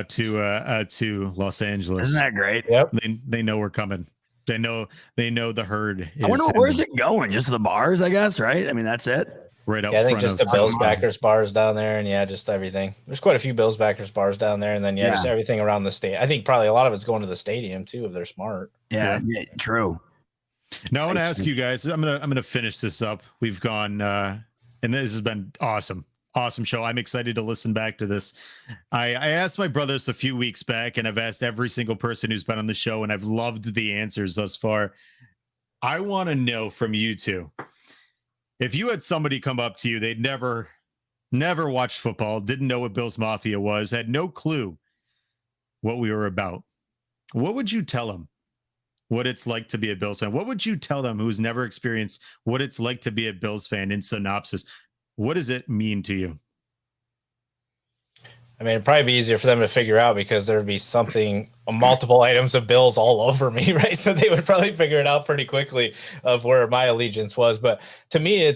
To Los Angeles. Isn't that great? Yep. They know we're coming. They know the herd. I wonder where's it going? Just the bars, I guess, right? I mean, that's it. Right out. Yeah, I think just the Bills backers bars down there, and just everything. There's quite a few Bills backers bars down there, and then just everything around the state. I think probably a lot of it's going to the stadium too, if they're smart. Yeah, true. Now I want to ask you guys. I'm gonna finish this up. We've gone, and this has been awesome. Awesome show. I'm excited to listen back to this. I asked my brothers a few weeks back, and I've asked every single person who's been on the show, and I've loved the answers thus far. I want to know from you two, if you had somebody come up to you, they'd never watched football, didn't know what Bills Mafia was, had no clue what we were about, what would you tell them? What it's like to be a Bills fan? What would you tell them who's never experienced what it's like to be a Bills fan in synopsis? What does it mean to you? I mean, it'd probably be easier for them to figure out because there'd be multiple items of Bills all over me, right? So they would probably figure it out pretty quickly of where my allegiance was. But to me,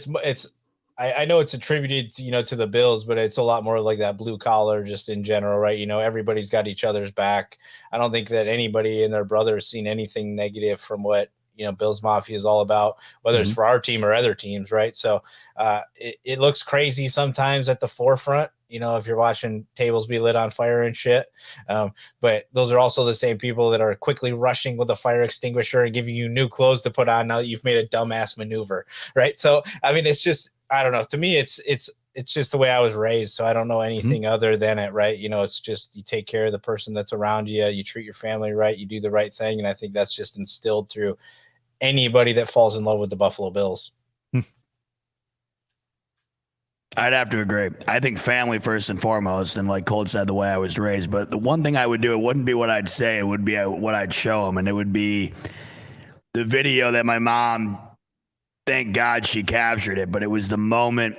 I know it's attributed, to the Bills, but it's a lot more like that blue collar just in general, right? Everybody's got each other's back. I don't think that anybody and their brother has seen anything negative from what, Bills Mafia is all about, whether it's for our team or other teams, right? So it looks crazy sometimes at the forefront, you know, if you're watching tables be lit on fire and shit. But those are also the same people that are quickly rushing with a fire extinguisher and giving you new clothes to put on now that you've made a dumbass maneuver, right? So, I mean, it's just, I don't know. To me, it's just the way I was raised. So I don't know anything other than it, right? You know, it's just you take care of the person that's around you, you treat your family right, you do the right thing. And I think that's just instilled through anybody that falls in love with the Buffalo Bills. I'd have to agree. I think family first and foremost, and like Colt said, the way I was raised. But the one thing I would do, it wouldn't be what I'd say, it would be what I'd show them. And it would be the video that my mom, thank God she captured it, but it was the moment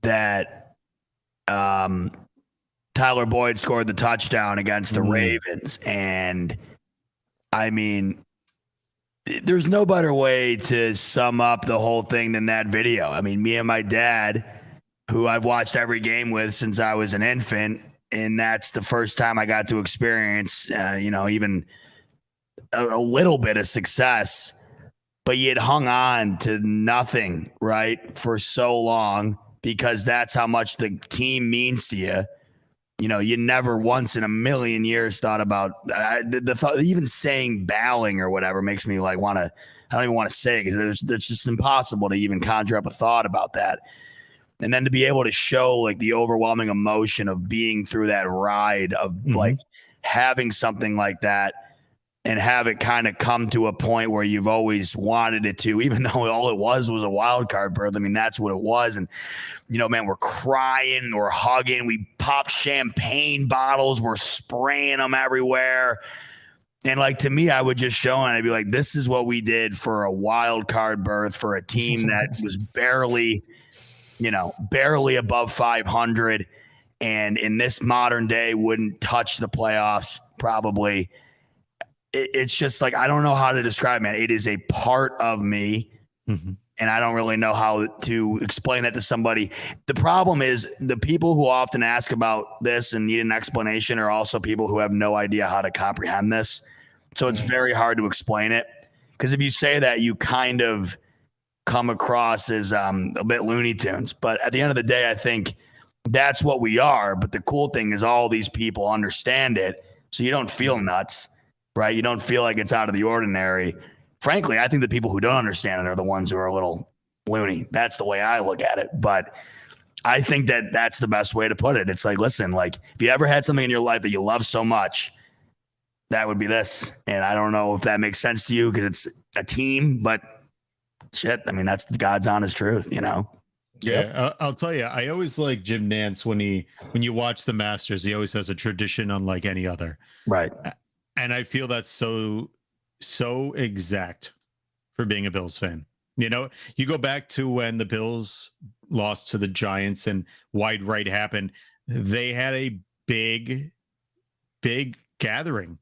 that Tyler Boyd scored the touchdown against the Ravens. And I mean, there's no better way to sum up the whole thing than that video. I mean, me and my dad, who I've watched every game with since I was an infant, and that's the first time I got to experience, you know, even a little bit of success, but you had hung on to nothing, right, for so long because that's how much the team means to you. You know, you never once in a million years thought about the thought, even saying bowing or whatever makes me like I don't even want to say it because it's just impossible to even conjure up a thought about that. And then to be able to show like the overwhelming emotion of being through that ride of like having something like that and have it kind of come to a point where you've always wanted it to, even though all it was a wild card berth. I mean, that's what it was. And, you know, man, we're crying, we're hugging, we pop champagne bottles, we're spraying them everywhere. And like, to me, I would just show and I'd be like, this is what we did for a wild card berth for a team that was barely above 500. And in this modern day wouldn't touch the playoffs probably. It's just like, I don't know how to describe it, man. It is a part of me. And I don't really know how to explain that to somebody. The problem is the people who often ask about this and need an explanation are also people who have no idea how to comprehend this. So it's very hard to explain it. Because if you say that, you kind of come across as a bit Looney Tunes. But at the end of the day, I think that's what we are. But the cool thing is all these people understand it. So you don't feel nuts, right? You don't feel like it's out of the ordinary. Frankly, I think the people who don't understand it are the ones who are a little loony. That's the way I look at it. But I think that that's the best way to put it. It's like, listen, like if you ever had something in your life that you love so much, that would be this. And I don't know if that makes sense to you because it's a team, but shit, I mean, that's God's honest truth, you know? Yeah, I'll tell you, I always like Jim Nantz when you watch the Masters, he always has a tradition unlike any other. Right. And I feel that's so exact for being a Bills fan. You know, you go back to when the Bills lost to the Giants and wide right happened. They had a big gathering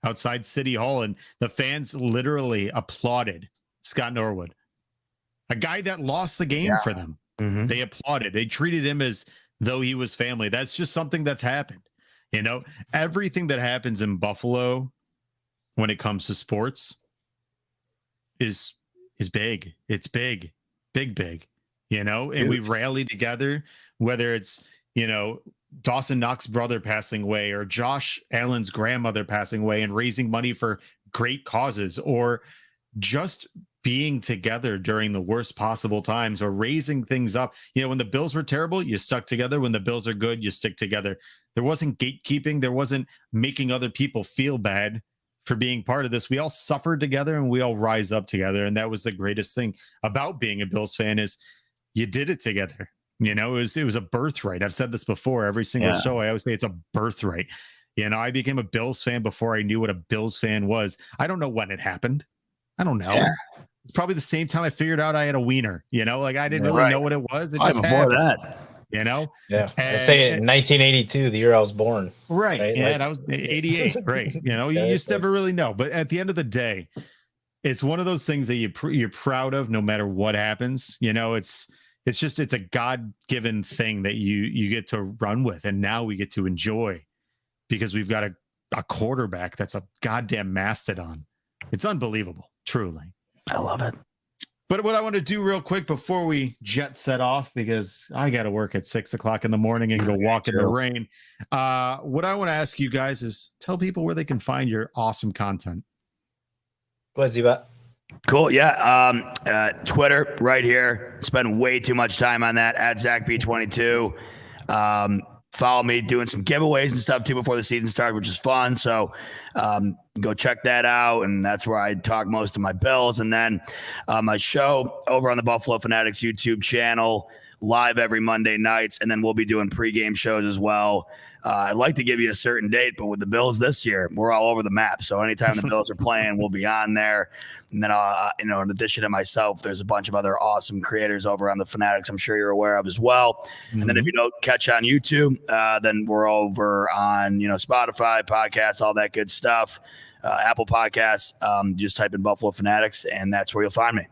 outside City Hall, and the fans literally applauded Scott Norwood, a guy that lost the game for them. They applauded. They treated him as though he was family. That's just something that's happened. You know, everything that happens in Buffalo when it comes to sports is big. It's big, you know, and we rally together, whether it's, you know, Dawson Knox's brother passing away or Josh Allen's grandmother passing away and raising money for great causes, or just being together during the worst possible times or raising things up. You know, when the Bills were terrible, you stuck together. When the Bills are good, you stick together. There wasn't gatekeeping. There wasn't making other people feel bad for being part of this. We all suffered together and we all rise up together. And that was the greatest thing about being a Bills fan is you did it together. You know, it was a birthright. I've said this before, every single show. I always say it's a birthright. You know, I became a Bills fan before I knew what a Bills fan was. I don't know when it happened. I don't know. Yeah. It's probably the same time I figured out I had a wiener, you know, like I didn't really know what it was. It just before that, you know? Yeah. I say in 1982, the year I was born. Right. Yeah. Like, I was 88. Right. You know, you just never really know. But at the end of the day, it's one of those things that you're proud of no matter what happens. You know, it's a God-given thing that you get to run with. And now we get to enjoy because we've got a quarterback that's a goddamn mastodon. It's unbelievable. Truly. I love it. But what I want to do real quick before we jet set off, because I got to work at 6 o'clock in the morning and go walk in the rain. What I want to ask you guys is tell people where they can find your awesome content. Go ahead, ZBot. Cool. Yeah. Twitter right here. Spend way too much time on that at ZachB22. Follow me doing some giveaways and stuff too before the season starts, which is fun. So go check that out. And that's where I talk most of my Bills. And then my show over on the Buffalo Fanatics YouTube channel, live every Monday nights. And then we'll be doing pregame shows as well. I'd like to give you a certain date, but with the Bills this year, we're all over the map. So anytime the Bills are playing, we'll be on there. And then, in addition to myself, there's a bunch of other awesome creators over on the Fanatics I'm sure you're aware of as well. Mm-hmm. And then if you don't catch on YouTube, then we're over on, Spotify, podcasts, all that good stuff, Apple Podcasts. Just type in Buffalo Fanatics, and that's where you'll find me.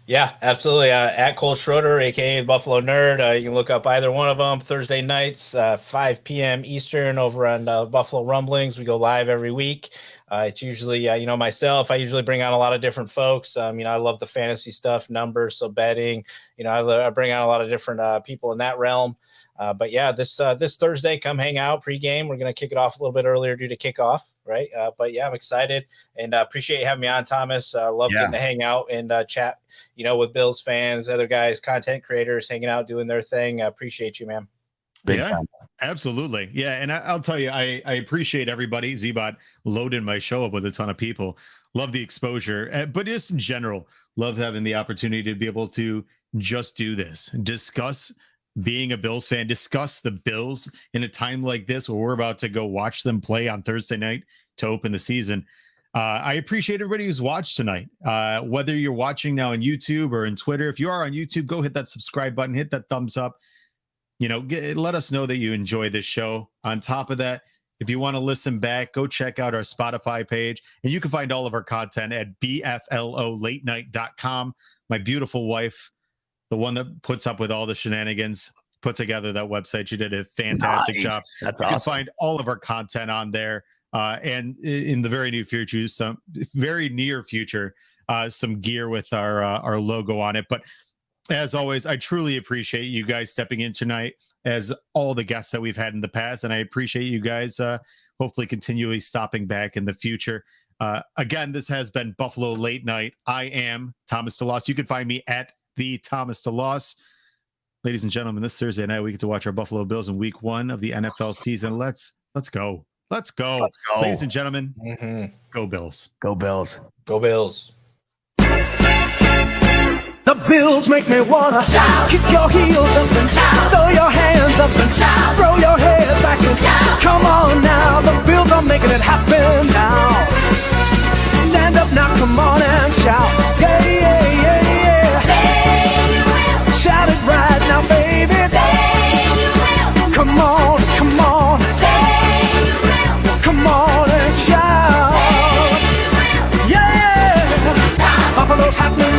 Yeah, absolutely. At Colt Schroeder, a.k.a. Buffalo Nerd. You can look up either one of them Thursday nights, 5 p.m. Eastern over on Buffalo Rumblings. We go live every week. It's usually, myself, I usually bring on a lot of different folks. I love the fantasy stuff, numbers, so betting. I bring on a lot of different people in that realm. But yeah, this Thursday, come hang out pregame. We're going to kick it off a little bit earlier due to kickoff, right? But yeah, I'm excited and appreciate you having me on, Thomas. Love getting to hang out and chat, with Bills fans, other guys, content creators hanging out, doing their thing. I appreciate you, man. Big time. Absolutely. Yeah. And I'll tell you, I appreciate everybody. ZBot loading my show up with a ton of people. Love the exposure, but just in general, love having the opportunity to be able to just do this, discuss being a Bills fan, discuss the Bills in a time like this where we're about to go watch them play on Thursday night to open the season. I appreciate everybody who's watched tonight, whether you're watching now on YouTube or in Twitter. If you are on YouTube, go hit that subscribe button, hit that thumbs up. Let us know that you enjoy this show. On top of that, if you want to listen back, go check out our Spotify page, and you can find all of our content at bflolatenight.com. My beautiful wife, the one that puts up with all the shenanigans, put together that website. She did a fantastic job. That's you awesome. can find all of our content on there. And in the very near future, some gear with our logo on it. But as always, I truly appreciate you guys stepping in tonight, as all the guests that we've had in the past. And I appreciate you guys hopefully continually stopping back in the future. Again, this has been Buffalo Late Night. I am Thomas DeLoss. You can find me at the Thomas DeLoss. Ladies and gentlemen, this Thursday night, we get to watch our Buffalo Bills in week 1 of the NFL season. Let's go. Let's go. Let's go. Ladies and gentlemen, Go Bills. Go Bills. Go Bills. The Bills make me wanna shout. Kick your heels up and shout. Throw your hands up and shout. Throw your head back and shout. Come on now, the Bills are making it happen now.